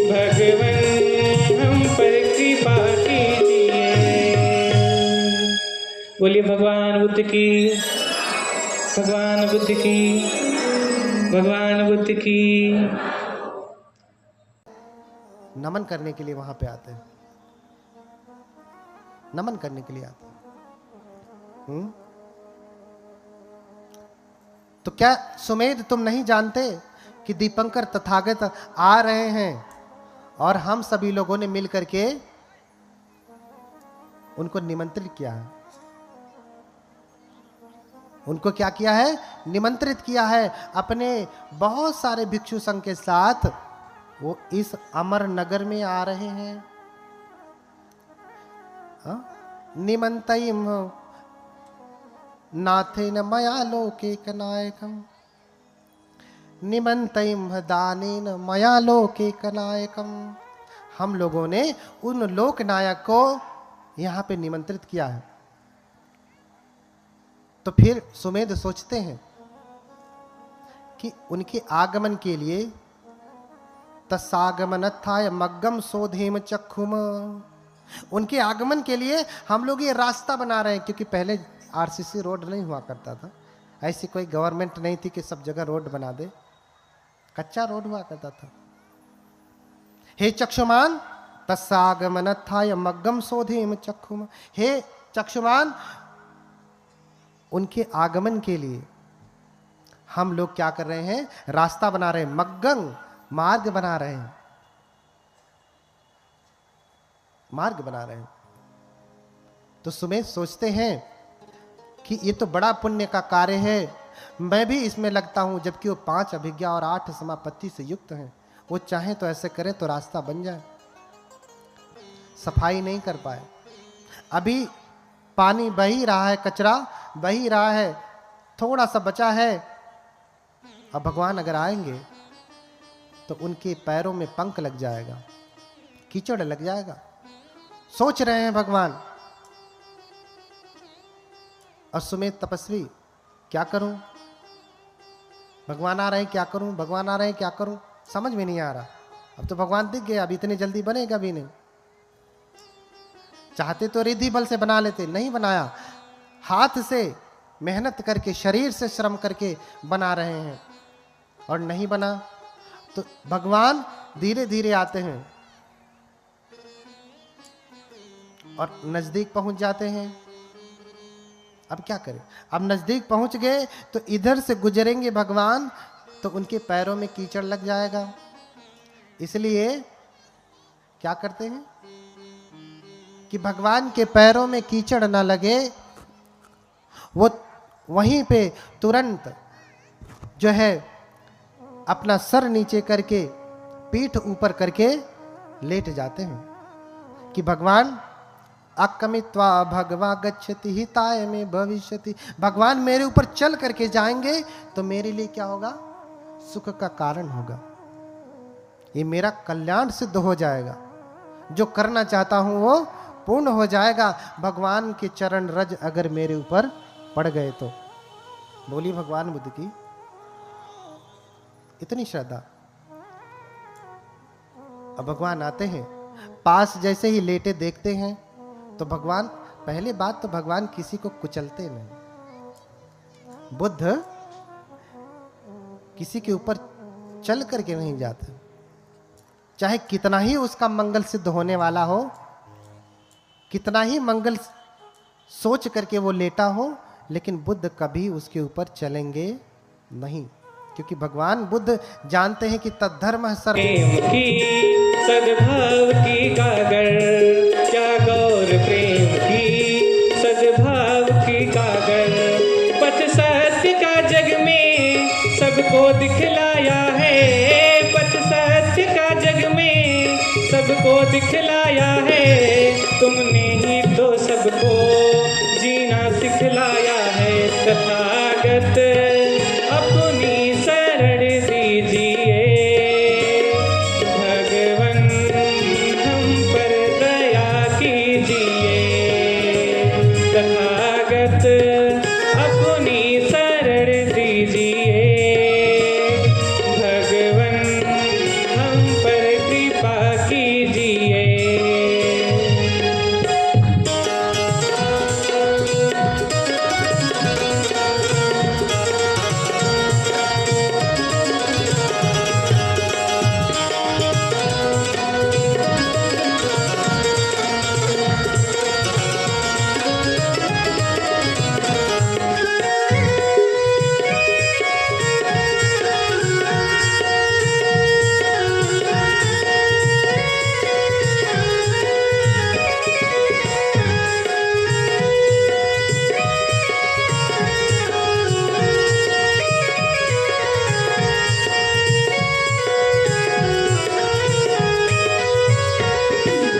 भगवन हम पर कृपा कीजिए। बोलिए भगवान बुद्ध की, भगवान बुद्ध की, भगवान बुद्ध की। नमन करने के लिए वहां पे आते हैं, नमन करने के लिए आते हैं। तो क्या सुमेध तुम नहीं जानते कि दीपंकर तथागत आ रहे हैं और हम सभी लोगों ने मिलकर के उनको निमंत्रित किया है। उनको क्या किया है? निमंत्रित किया है। अपने बहुत सारे भिक्षु संघ के साथ वो इस अमर नगर में आ रहे हैं। निमंतयिम नाथेन मया लोके कनायकम, निमंतयिम दानेन मया लोके कनायकम। हम लोगों ने उन लोक नायक को यहां पे निमंत्रित किया है। तो फिर सुमेध सोचते हैं कि उनके आगमन के लिए तसागमनत्थाय मग्गम सोधेम चक्षुम, उनके आगमन के लिए हम लोग ये रास्ता बना रहे हैं। क्योंकि पहले आरसीसी रोड नहीं हुआ करता था, ऐसी कोई गवर्नमेंट नहीं थी कि सब जगह रोड बना दे, कच्चा रोड हुआ करता था। हे चक्षुमान तस्सागमनत्थाय मग्गम सोधेम चक्षुम, हे चक्षुमान उनके आगमन के लिए हम लोग क्या कर रहे हैं? रास्ता बना रहे हैं, मग्गम मार्ग बना रहे हैं, मार्ग बना रहे हैं। तो सुमेध सोचते हैं कि ये तो बड़ा पुण्य का कार्य है, मैं भी इसमें लगता हूं। जबकि वो 5 अभिज्ञा और 8 समापत्ति से युक्त हैं, वो चाहें तो ऐसे करें तो रास्ता बन जाए। सफाई नहीं कर पाए। अभी पानी बह ही रहा है, कचरा बह ही रहा है, थोड़ा सा बचा है। अब भगवान अगर आएंगे तो उनके पैरों में पंख लग जाएगा, कीचड़ लग जाएगा। सोच रहे हैं भगवान। और सुमेध तपस्वी, क्या करूं? भगवान आ रहे हैं, क्या करूं? भगवान आ रहे हैं, क्या करूं? समझ में नहीं आ रहा। अब तो भगवान दिख गए, अब इतनी जल्दी बनेगा भी नहीं। चाहते तो रिद्धि बल से बना लेते, नहीं बनाया। हाथ से मेहनत करके, शरीर से श्रम करके बना रहे हैं और नहीं बना। तो भगवान धीरे धीरे आते हैं और नजदीक पहुंच जाते हैं। अब क्या करें? अब नजदीक पहुंच गए तो इधर से गुजरेंगे भगवान तो उनके पैरों में कीचड़ लग जाएगा। इसलिए क्या करते हैं कि भगवान के पैरों में कीचड़ ना लगे, वो वहीं पे तुरंत जो है अपना सर नीचे करके, पीठ ऊपर करके लेट जाते हैं कि भगवान अकमित्वा भगवा गच्छति हिताय में भविष्यति। भगवान मेरे ऊपर चल करके जाएंगे तो मेरे लिए क्या होगा? सुख का कारण होगा। ये मेरा कल्याण सिद्ध हो जाएगा। जो करना चाहता हूं वो पूर्ण हो जाएगा। भगवान के चरण रज अगर मेरे ऊपर पड़ गए तो। बोली भगवान बुद्ध की इतनी श्रद्धा। अब भगवान आते हैं, पास जैसे ही लेटे देखते हैं तो भगवान, पहली बात तो भगवान किसी को कुचलते नहीं। बुद्ध किसी के ऊपर चल करके नहीं जाते, चाहे कितना ही उसका मंगल सिद्ध होने वाला हो, कितना ही मंगल सोच करके वो लेटा हो, लेकिन बुद्ध कभी उसके ऊपर चलेंगे नहीं। क्योंकि भगवान बुद्ध जानते हैं कि तद्धर्म सर्व। प्रेम की सद्भाव की कागर, क्या गौर प्रेम की सद्भाव की कागर। पथ सत्य का जग में सबको दिखलाया है, पथ सत्य का जग में सबको दिखलाया है। तुमने ही तो सबको जीना सिखलाया है। तथागत अपनी शरण दीजिए, भगवन हम पर दया कीजिए। तथागत अपनी शरण दीजिए, भगवन हम पर कृपा कीजिए।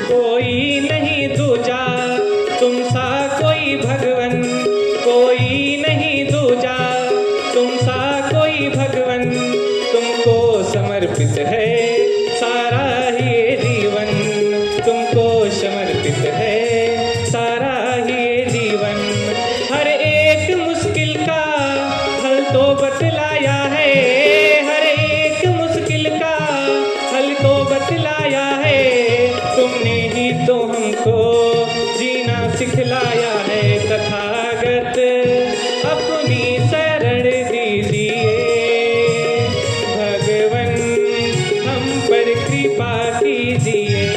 कोई नहीं दूजा तुम सा कोई भगवन, कोई नहीं दूजा तुम सा कोई भगवन। तुमको समर्पित है सारा ही ये जीवन, तुमको समर्पित है सारा ही ये जीवन। हर एक मुश्किल का हल तो बतलाया है, हर एक मुश्किल का हल तो बतलाया है। तुमने ही तो हमको जीना सिखलाया है। तथागत अपनी शरण दीजिए, भगवन हम पर कृपा कीजिए।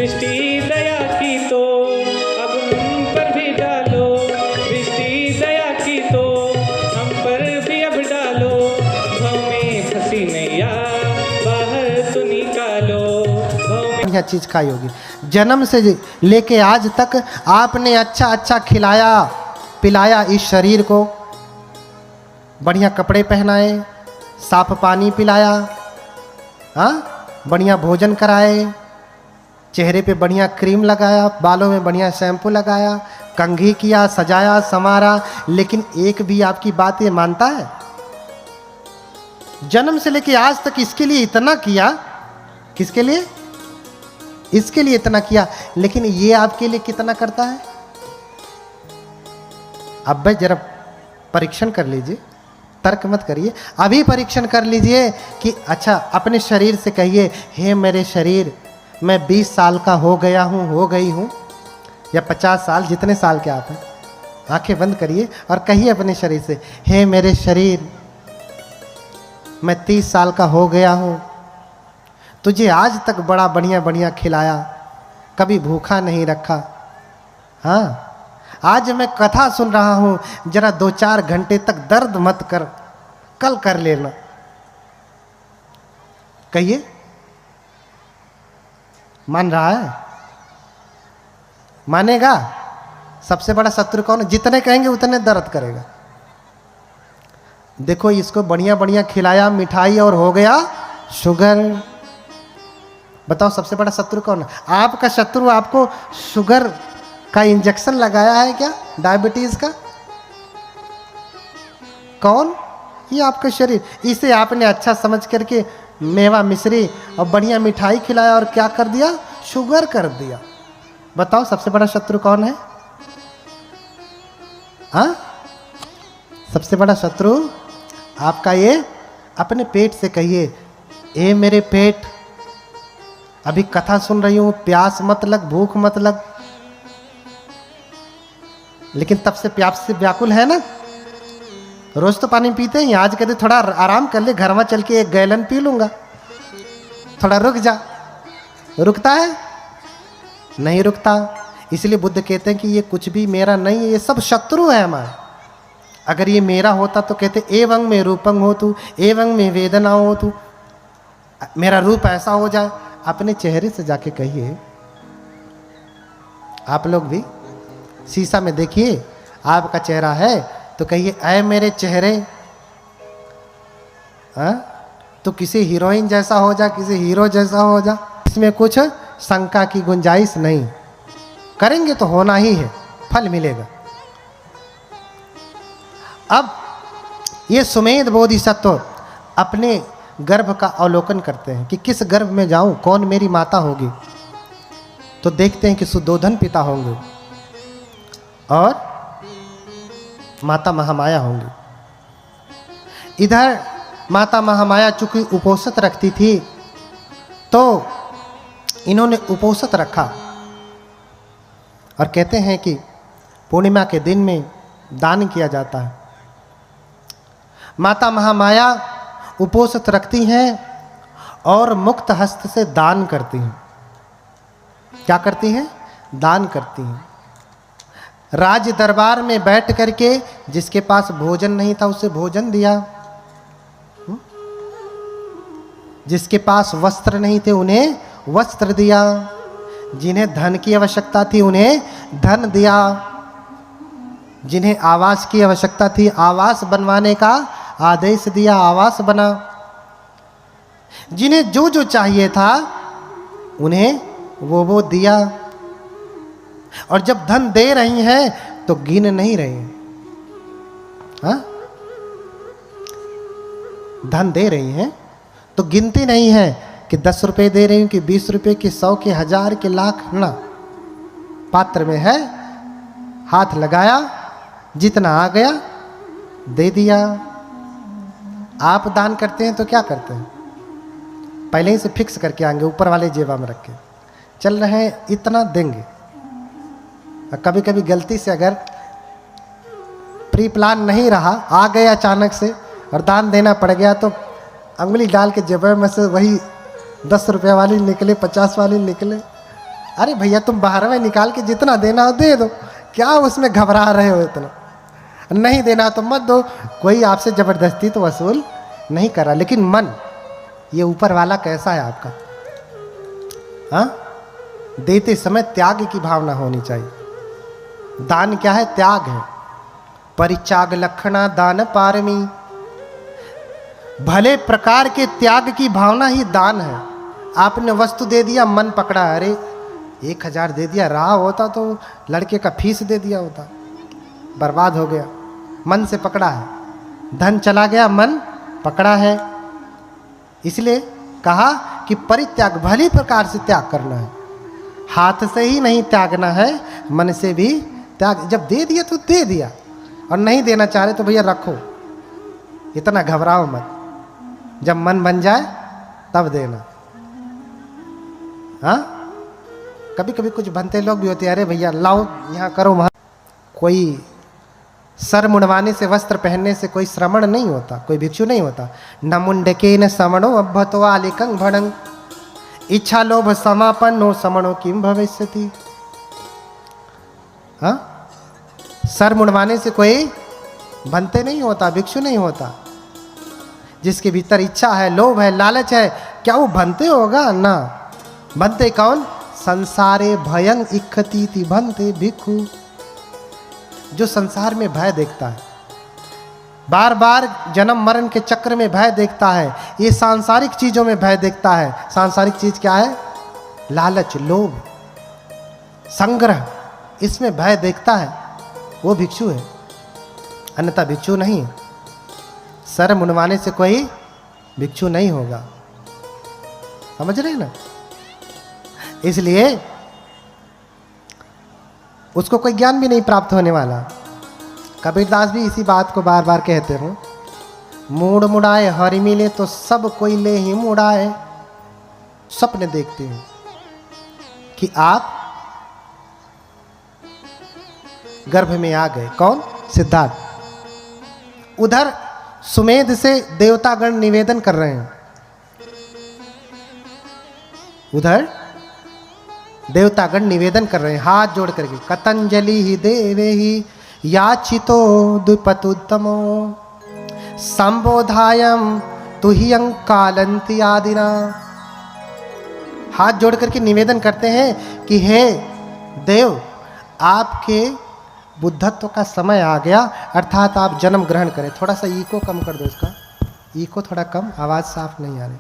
दृष्टि दया की तो अब हम पर भी डालो, दृष्टि दया की तो हम पर भी अब डालो, भाव में फंसी नैया बाहर तो निकालो, भाव में। बढ़िया चीज खाई होगी। जन्म से लेके आज तक आपने अच्छा अच्छा खिलाया पिलाया इस शरीर को, बढ़िया कपड़े पहनाए, साफ पानी पिलाया, हाँ बढ़िया भोजन कराए, चेहरे पे बढ़िया क्रीम लगाया, बालों में बढ़िया शैम्पू लगाया, कंघी किया, सजाया संवारा, लेकिन एक भी आपकी बात ये मानता है? जन्म से लेके आज तक इसके लिए इतना किया, किसके लिए? इसके लिए इतना किया, लेकिन ये आपके लिए कितना करता है? अब भाई जरा परीक्षण कर लीजिए, तर्क मत करिए, अभी परीक्षण कर लीजिए कि अच्छा अपने शरीर से कहिए, हे मेरे शरीर, मैं 20 साल का हो गया हूँ, हो गई हूँ, या 50 साल, जितने साल के आप हैं, आंखें बंद करिए और कहिए अपने शरीर से, हे मेरे शरीर, मैं 30 साल का हो गया हूँ, तुझे आज तक बड़ा बढ़िया बढ़िया खिलाया, कभी भूखा नहीं रखा, हाँ आज मैं कथा सुन रहा हूँ, जरा 2-4 घंटे तक दर्द मत कर, कल कर लेना। कहिए, मान रहा है? मानेगा? सबसे बड़ा शत्रु कौन है? जितने कहेंगे उतने दर्द करेगा। देखो इसको बढ़िया बढ़िया खिलाया, मिठाई, और हो गया शुगर। बताओ सबसे बड़ा शत्रु कौन है? आपका शत्रु आपको शुगर का इंजेक्शन लगाया है क्या? डायबिटीज का? कौन? ये आपका शरीर। इसे आपने अच्छा समझ करके मेवा मिश्री और बढ़िया मिठाई खिलाया और क्या कर दिया? शुगर कर दिया। बताओ सबसे बड़ा शत्रु कौन है? हाँ, सबसे बड़ा शत्रु आपका ये अपने पेट से कहिए, ए मेरे पेट, अभी कथा सुन रही हूं, प्यास मत लग, भूख मत लग, लेकिन तब से प्यास से व्याकुल है ना। रोज तो पानी पीते हैं, आज कहते थोड़ा आराम कर ले, घर में चल के 1 गैलन पी लूंगा, थोड़ा रुक जा। रुकता है? नहीं रुकता। इसलिए बुद्ध कहते हैं कि ये कुछ भी मेरा नहीं है, ये सब शत्रु है हमारे। अगर ये मेरा होता तो कहते एवं में रूपं हो तू, एवं में वेदना हो तू, मेरा रूप ऐसा हो जाए। अपने चेहरे से जाके कहिए, आप लोग भी शीशा में देखिए, आपका चेहरा है तो कहिए, ऐ मेरे चेहरे, हाँ तो किसी हीरोइन जैसा हो जा, किसी हीरो जैसा हो जा, इसमें कुछ शंका की गुंजाइश नहीं। करेंगे तो होना ही है, फल मिलेगा। अब ये सुमेध बोधिसत्व अपने गर्भ का अवलोकन करते हैं कि किस गर्भ में जाऊं, कौन मेरी माता होगी। तो देखते हैं कि सुदोधन पिता होंगे और माता महामाया होंगी। इधर माता महामाया चूंकि उपोषित रखती थी, तो इन्होंने उपोषित रखा और कहते हैं कि पूर्णिमा के दिन में दान किया जाता है। माता महामाया उपोषित रखती हैं और मुक्त हस्त से दान करती हैं। क्या करती हैं? दान करती हैं। राज दरबार में बैठ करके जिसके पास भोजन नहीं था उसे भोजन दिया, जिसके पास वस्त्र नहीं थे उन्हें वस्त्र दिया, जिन्हें धन की आवश्यकता थी उन्हें धन दिया, जिन्हें आवास की आवश्यकता थी आवास बनवाने का आदेश दिया, आवास बना। जिन्हें जो जो चाहिए था उन्हें वो दिया। और जब धन दे रही हैं तो गिन नहीं रही हैं, हाँ? धन दे रही हैं तो गिनती नहीं है कि 10 रुपए दे रही हूं कि 20 रुपए कि 100 के 1000 के लाख ना। पात्र में है, हाथ लगाया, जितना आ गया दे दिया। आप दान करते हैं तो क्या करते हैं? पहले ही से फिक्स करके आएंगे, ऊपर वाले जेबा में रख के चल रहे हैं, इतना देंगे। और कभी कभी गलती से अगर प्री प्लान नहीं रहा, आ गए अचानक से और दान देना पड़ गया, तो अंगुली डाल के जेब में से वही 10 रुपये वाली निकले, 50 वाली निकले, अरे भैया तुम 12वें निकाल के जितना देना हो दे दो, क्या उसमें घबरा रहे हो इतना? नहीं देना तो मत दो, कोई आपसे जबरदस्ती तो वसूल नहीं कर रहा। लेकिन मन, ये ऊपर वाला कैसा है आपका? हाँ, देते समय त्याग की भावना होनी चाहिए। दान क्या है? त्याग है। परित्याग लक्षणा दान पारमी, भले प्रकार के त्याग की भावना ही दान है। आपने वस्तु दे दिया, मन पकड़ा, अरे 1000 दे दिया, रहा होता तो लड़के का फीस दे दिया होता, बर्बाद हो गया। मन से पकड़ा है, धन चला गया, मन पकड़ा है। इसलिए कहा कि परित्याग, भली प्रकार से त्याग करना है। हाथ से ही नहीं त्यागना है, मन से भी त्याग। जब दे दिया तो दे दिया, और नहीं देना चाह रहे तो भैया रखो, इतना घबराओ मत। जब मन बन जाए तब देना। हाँ, कभी कभी कुछ बनते लोग भी होते हैं, अरे भैया लाओ यहाँ करो वहाँ। कोई सर मुंडवाने से, वस्त्र पहनने से कोई श्रमण नहीं होता, कोई भिक्षु नहीं होता। न मुंडके न समणो अभ्यतो आलिकं भणं, इच्छा लोभ समापन्नो समणो किम भविष्यति। हाँ, सर मुंडवाने से कोई बनते नहीं होता, भिक्षु नहीं होता। जिसके भीतर इच्छा है, लोभ है, लालच है, क्या वो बनते होगा? ना। बनते कौन? संसारे भयं इच्छतीति बनते भिक्षु। जो संसार में भय देखता है, बार बार जन्म मरण के चक्र में भय देखता है, ये सांसारिक चीजों में भय देखता है। सांसारिक चीज क्या है? लालच, लोभ, संग्रह, इसमें भय देखता है, वो भिक्षु है, अन्यथा भिक्षु नहीं। सर मुंडवाने से कोई भिक्षु नहीं होगा, समझ रहे ना? इसलिए उसको कोई ज्ञान भी नहीं प्राप्त होने वाला। कबीरदास भी इसी बात को बार बार कहते हैं, मूड मुड़ाए हरि मिले तो सब कोई ले ही मुड़ाए। स्वप्न देखते हैं कि आप गर्भ में आ गए। कौन? सिद्धार्थ। उधर सुमेध से देवतागण निवेदन कर रहे हैं, उधर देवतागण निवेदन कर रहे हैं हाथ जोड़ करके, कतंजलि ही देवे ही याचितो द्विपतुत्तमो संबोधायम तुहियं कालंति आदिना। हाथ जोड़ करके निवेदन करते हैं कि हे देव, आपके बुद्धत्व का समय आ गया, अर्थात आप जन्म ग्रहण करें। थोड़ा सा ईको कम कर दो, इसका ईको थोड़ा कम, आवाज साफ नहीं आ रही,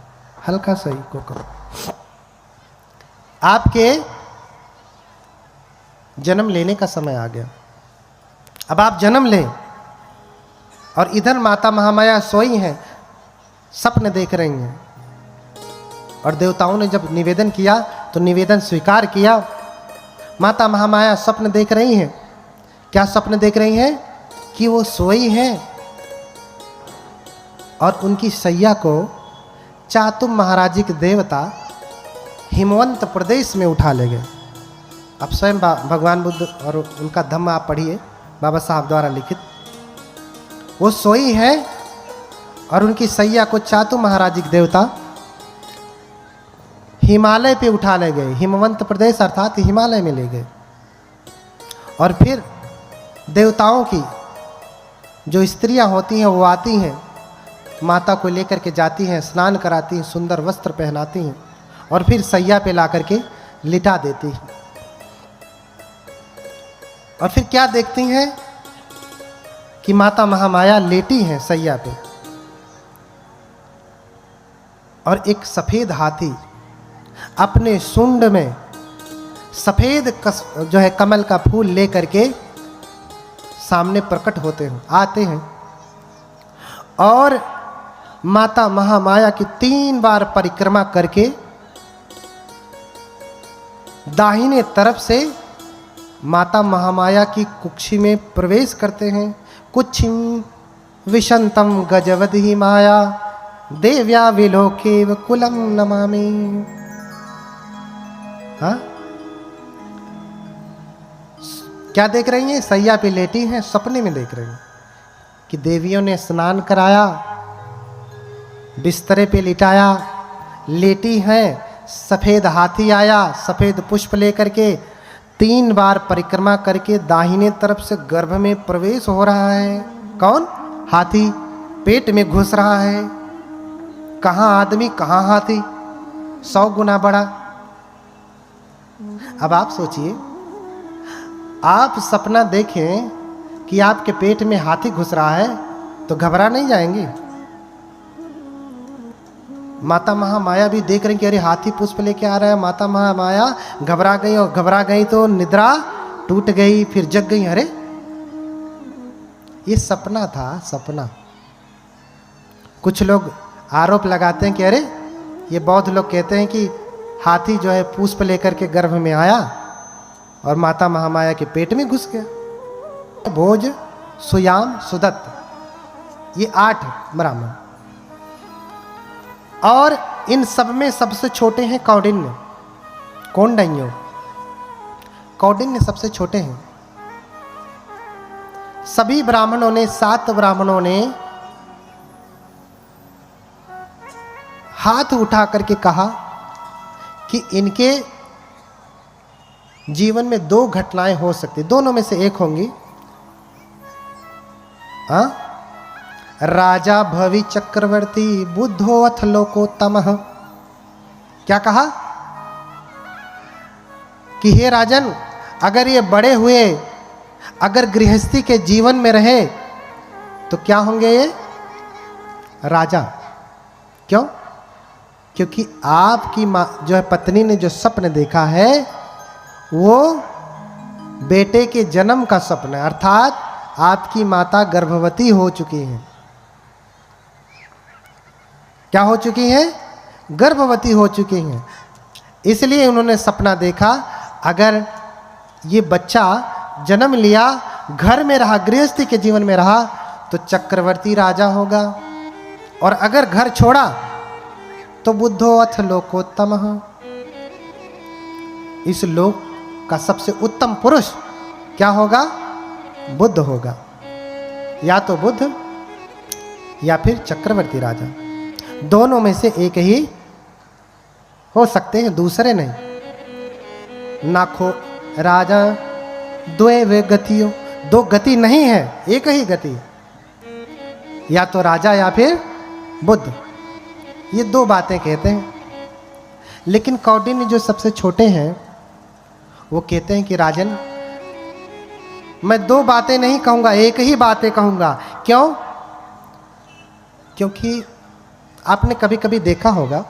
हल्का सा ईको कम। आपके जन्म लेने का समय आ गया, अब आप जन्म लें। और इधर माता महामाया सोई हैं, सपने देख रही हैं। और देवताओं ने जब निवेदन किया तो निवेदन स्वीकार किया। माता महामाया स्वप्न देख रही हैं। क्या स्वप्न देख रही हैं? कि वो सोई हैं और उनकी सैया को चातुम महाराजी के देवता हिमवंत प्रदेश में उठा ले गए। अब स्वयं भगवान बुद्ध और उनका धम्म आप पढ़िए, बाबा साहब द्वारा लिखित। वो सोई है और उनकी सैया को चातु महाराजी के देवता हिमालय पे उठा ले गए। हिमवंत प्रदेश अर्थात हिमालय में ले गए। और फिर देवताओं की जो स्त्रियां होती हैं वो आती हैं, माता को लेकर के जाती हैं, स्नान कराती हैं, सुंदर वस्त्र पहनाती हैं और फिर सैया पे ला करके लिटा देती हैं। और फिर क्या देखती हैं कि माता महामाया लेटी हैं सैया पे और एक सफेद हाथी अपने सूंड में सफेद जो है कमल का फूल ले करके सामने प्रकट होते हैं, आते हैं। और माता महामाया की 3 बार परिक्रमा करके दाहिने तरफ से माता महामाया की कुक्षी में प्रवेश करते हैं। कुक्षिम विशंतम गजवदहि माया देव्या विलोकेव कुलम नमामि। हाँ, क्या देख रही हैं? सैया पे लेटी हैं, सपने में देख रही हैं कि देवियों ने स्नान कराया, बिस्तरे पे लिटाया, लेटी हैं, सफ़ेद हाथी आया सफ़ेद पुष्प लेकर के, 3 बार परिक्रमा करके दाहिने तरफ से गर्भ में प्रवेश हो रहा है। कौन? हाथी। पेट में घुस रहा है। कहाँ आदमी कहाँ हाथी, 100 गुना बड़ा। अब आप सोचिए, आप सपना देखें कि आपके पेट में हाथी घुस रहा है तो घबरा नहीं जाएंगे? माता महामाया भी देख रही कि अरे हाथी पुष्प लेके आ रहा है। माता महामाया घबरा गई, और घबरा गई तो निद्रा टूट गई, फिर जग गई। अरे ये सपना था, सपना। कुछ लोग आरोप लगाते हैं कि अरे ये बौद्ध लोग कहते हैं कि हाथी जो है पुष्प लेकर के गर्भ में आया और माता महामाया के पेट में घुस गया। भोज, सुयाम, सुदत्त, ये 8 ब्राह्मण, और इन सब में सबसे छोटे हैं कौंडिन्य, कौंडन्यो। कौंडिन्य सबसे छोटे हैं। सभी ब्राह्मणों ने, 7 ब्राह्मणों ने हाथ उठा करके कहा कि इनके जीवन में 2 घटनाएं हो सकती, दोनों में से एक होंगी। राजा भवि चक्रवर्ती बुद्धो अथ लोकोत्तमः। क्या कहा? कि हे राजन, अगर ये बड़े हुए, अगर गृहस्थी के जीवन में रहे तो क्या होंगे ये? राजा। क्यों? क्योंकि आपकी माँ जो है पत्नी ने जो सपने देखा है वो बेटे के जन्म का सपना है, अर्थात आपकी माता गर्भवती हो चुकी हैं। क्या हो चुकी हैं? गर्भवती हो चुकी हैं। इसलिए उन्होंने सपना देखा, अगर ये बच्चा जन्म लिया, घर में रहा, गृहस्थी के जीवन में रहा तो चक्रवर्ती राजा होगा, और अगर घर छोड़ा तो बुद्धो अथ लोकोत्तमः, इस लोक का सबसे उत्तम पुरुष क्या होगा? बुद्ध होगा। या तो बुद्ध या फिर चक्रवर्ती राजा, दोनों में से एक ही हो सकते हैं, दूसरे नहीं। नाखो राजा द्वे वे गतियों, 2 गति नहीं है, एक ही गति, या तो राजा या फिर बुद्ध। ये 2 बातें कहते हैं। लेकिन कौंडिन्य जो सबसे छोटे हैं वो कहते हैं कि राजन, मैं 2 बातें नहीं कहूंगा, एक ही बातें कहूंगा। क्यों? क्योंकि आपने कभी कभी देखा होगा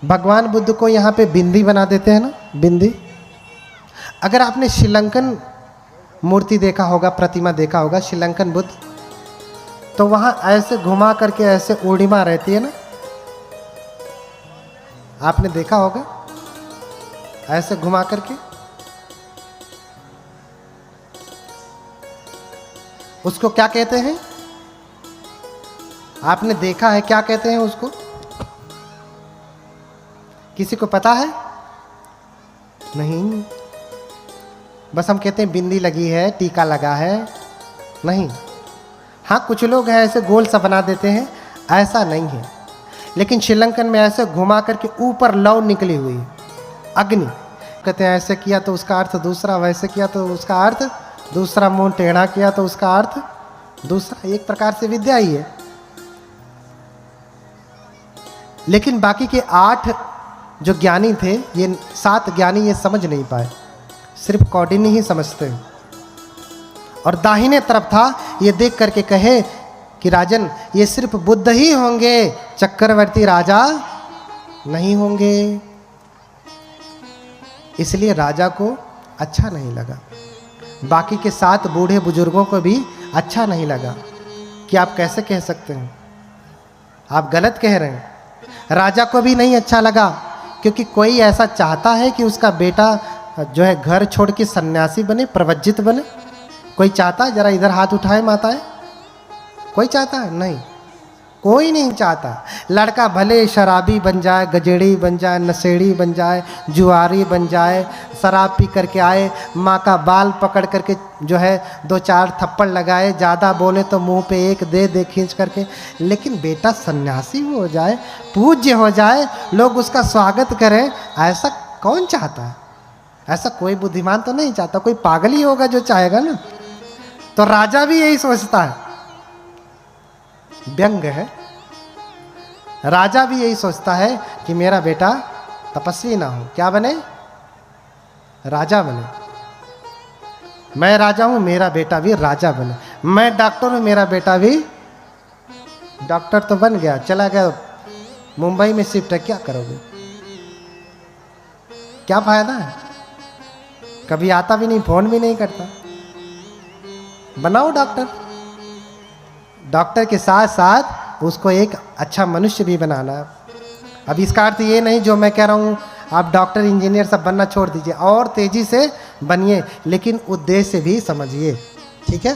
भगवान बुद्ध को यहाँ पे बिंदी बना देते हैं ना, बिंदी। अगर आपने श्रीलंकन मूर्ति देखा होगा, प्रतिमा देखा होगा, श्रीलंकन बुद्ध, तो वहाँ ऐसे घुमा करके ऐसे ओडिमा रहती है ना, आपने देखा होगा ऐसे घुमा करके। उसको क्या कहते हैं? आपने देखा है, क्या कहते हैं उसको? किसी को पता है? नहीं, बस हम कहते हैं बिंदी लगी है, टीका लगा है। नहीं, हाँ कुछ लोग हैं ऐसे गोल सा बना देते हैं, ऐसा नहीं है। लेकिन श्रीलंकन में ऐसे घुमा करके ऊपर लौ निकली हुई अग्नि, कहते हैं ऐसे किया तो उसका अर्थ दूसरा, वैसे किया तो उसका अर्थ दूसरा, मुंह टेढ़ा किया तो उसका अर्थ दूसरा। एक प्रकार से विद्या ही है। लेकिन बाकी के 8 जो ज्ञानी थे, ये 7 ज्ञानी ये समझ नहीं पाए, सिर्फ कौंडिन्य ही समझते हैं। और दाहिने तरफ था, ये देख करके कहे कि राजन, ये सिर्फ बुद्ध ही होंगे, चक्रवर्ती राजा नहीं होंगे। इसलिए राजा को अच्छा नहीं लगा, बाकी के 7 बूढ़े बुजुर्गों को भी अच्छा नहीं लगा कि आप कैसे कह सकते हैं, आप गलत कह रहे हैं। राजा को भी नहीं अच्छा लगा, क्योंकि कोई ऐसा चाहता है कि उसका बेटा जो है घर छोड़ के सन्यासी बने, प्रवज्जित बने? कोई चाहता है? जरा इधर हाथ उठाए माताएं, कोई चाहता है? नहीं। कोई नहीं चाहता। लड़का भले शराबी बन जाए, गजेड़ी बन जाए, नशेड़ी बन जाए, जुआरी बन जाए, शराब पी करके आए, माँ का बाल पकड़ करके जो है 2-4 थप्पड़ लगाए, ज़्यादा बोले तो मुंह पे एक दे खींच करके, लेकिन बेटा सन्यासी हो जाए, पूज्य हो जाए, लोग उसका स्वागत करें, ऐसा कौन चाहता है? ऐसा कोई बुद्धिमान तो नहीं चाहता, कोई पागल ही होगा जो चाहेगा ना। तो राजा भी यही सोचता है, व्यंग है। राजा भी यही सोचता है कि मेरा बेटा तपस्वी ना हो, क्या बने? राजा बने। मैं राजा हूं, मेरा बेटा भी राजा बने। मैं डॉक्टर हूं, मेरा बेटा भी डॉक्टर तो बन गया, चला गया मुंबई में शिफ्ट है, क्या करोगे? क्या फायदा है? कभी आता भी नहीं, फोन भी नहीं करता। बनाओ डॉक्टर। डॉक्टर के साथ साथ उसको एक अच्छा मनुष्य भी बनाना है। अब इसका अर्थ ये नहीं जो मैं कह रहा हूँ आप डॉक्टर इंजीनियर सब बनना छोड़ दीजिए, और तेजी से बनिए, लेकिन उद्देश्य भी समझिए, ठीक है?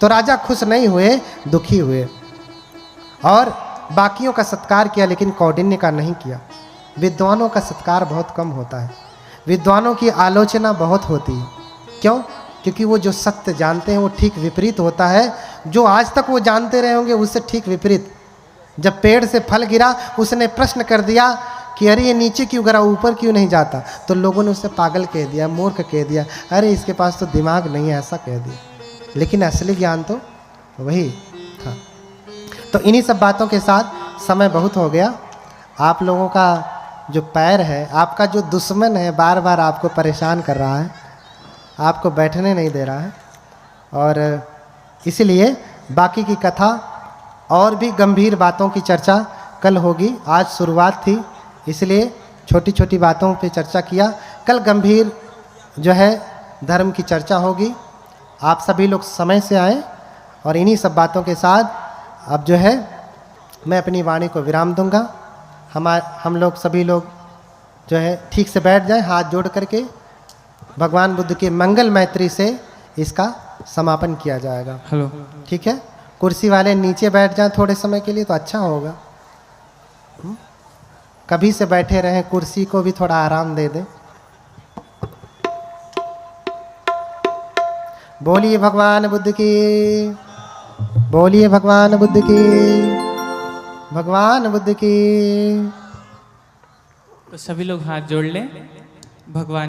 तो राजा खुश नहीं हुए, दुखी हुए, और बाकियों का सत्कार किया लेकिन कौंडिन्य का नहीं किया। विद्वानों का सत्कार बहुत कम होता है, विद्वानों की आलोचना बहुत होती है। क्यों? क्योंकि वो जो सत्य जानते हैं वो ठीक विपरीत होता है, जो आज तक वो जानते रहे होंगे उससे ठीक विपरीत। जब पेड़ से फल गिरा, उसने प्रश्न कर दिया कि अरे ये नीचे क्यों गिरा, ऊपर क्यों नहीं जाता, तो लोगों ने उसे पागल कह दिया, मूर्ख कह दिया, अरे इसके पास तो दिमाग नहीं है, ऐसा कह दिया। लेकिन असली ज्ञान तो वही था। तो इन्हीं सब बातों के साथ समय बहुत हो गया। आप लोगों का जो पैर है, आपका जो दुश्मन है, बार बार आपको परेशान कर रहा है, आपको बैठने नहीं दे रहा है, और इसलिए बाकी की कथा और भी गंभीर बातों की चर्चा कल होगी। आज शुरुआत थी, इसलिए छोटी छोटी बातों पे चर्चा किया। कल गंभीर जो है धर्म की चर्चा होगी। आप सभी लोग समय से आएँ, और इन्हीं सब बातों के साथ अब जो है मैं अपनी वाणी को विराम दूंगा। हम लोग सभी लोग जो है ठीक से बैठ जाएं, हाथ जोड़ करके भगवान बुद्ध के मंगल मैत्री से इसका समापन किया जाएगा। हेलो, ठीक है? कुर्सी वाले नीचे बैठ जाएं थोड़े समय के लिए तो अच्छा होगा। कभी से बैठे रहें, कुर्सी को भी थोड़ा आराम दे दें। बोलिए भगवान बुद्ध की, बोलिए भगवान बुद्ध की, भगवान बुद्ध की। तो सभी लोग हाथ जोड़ लें। भगवान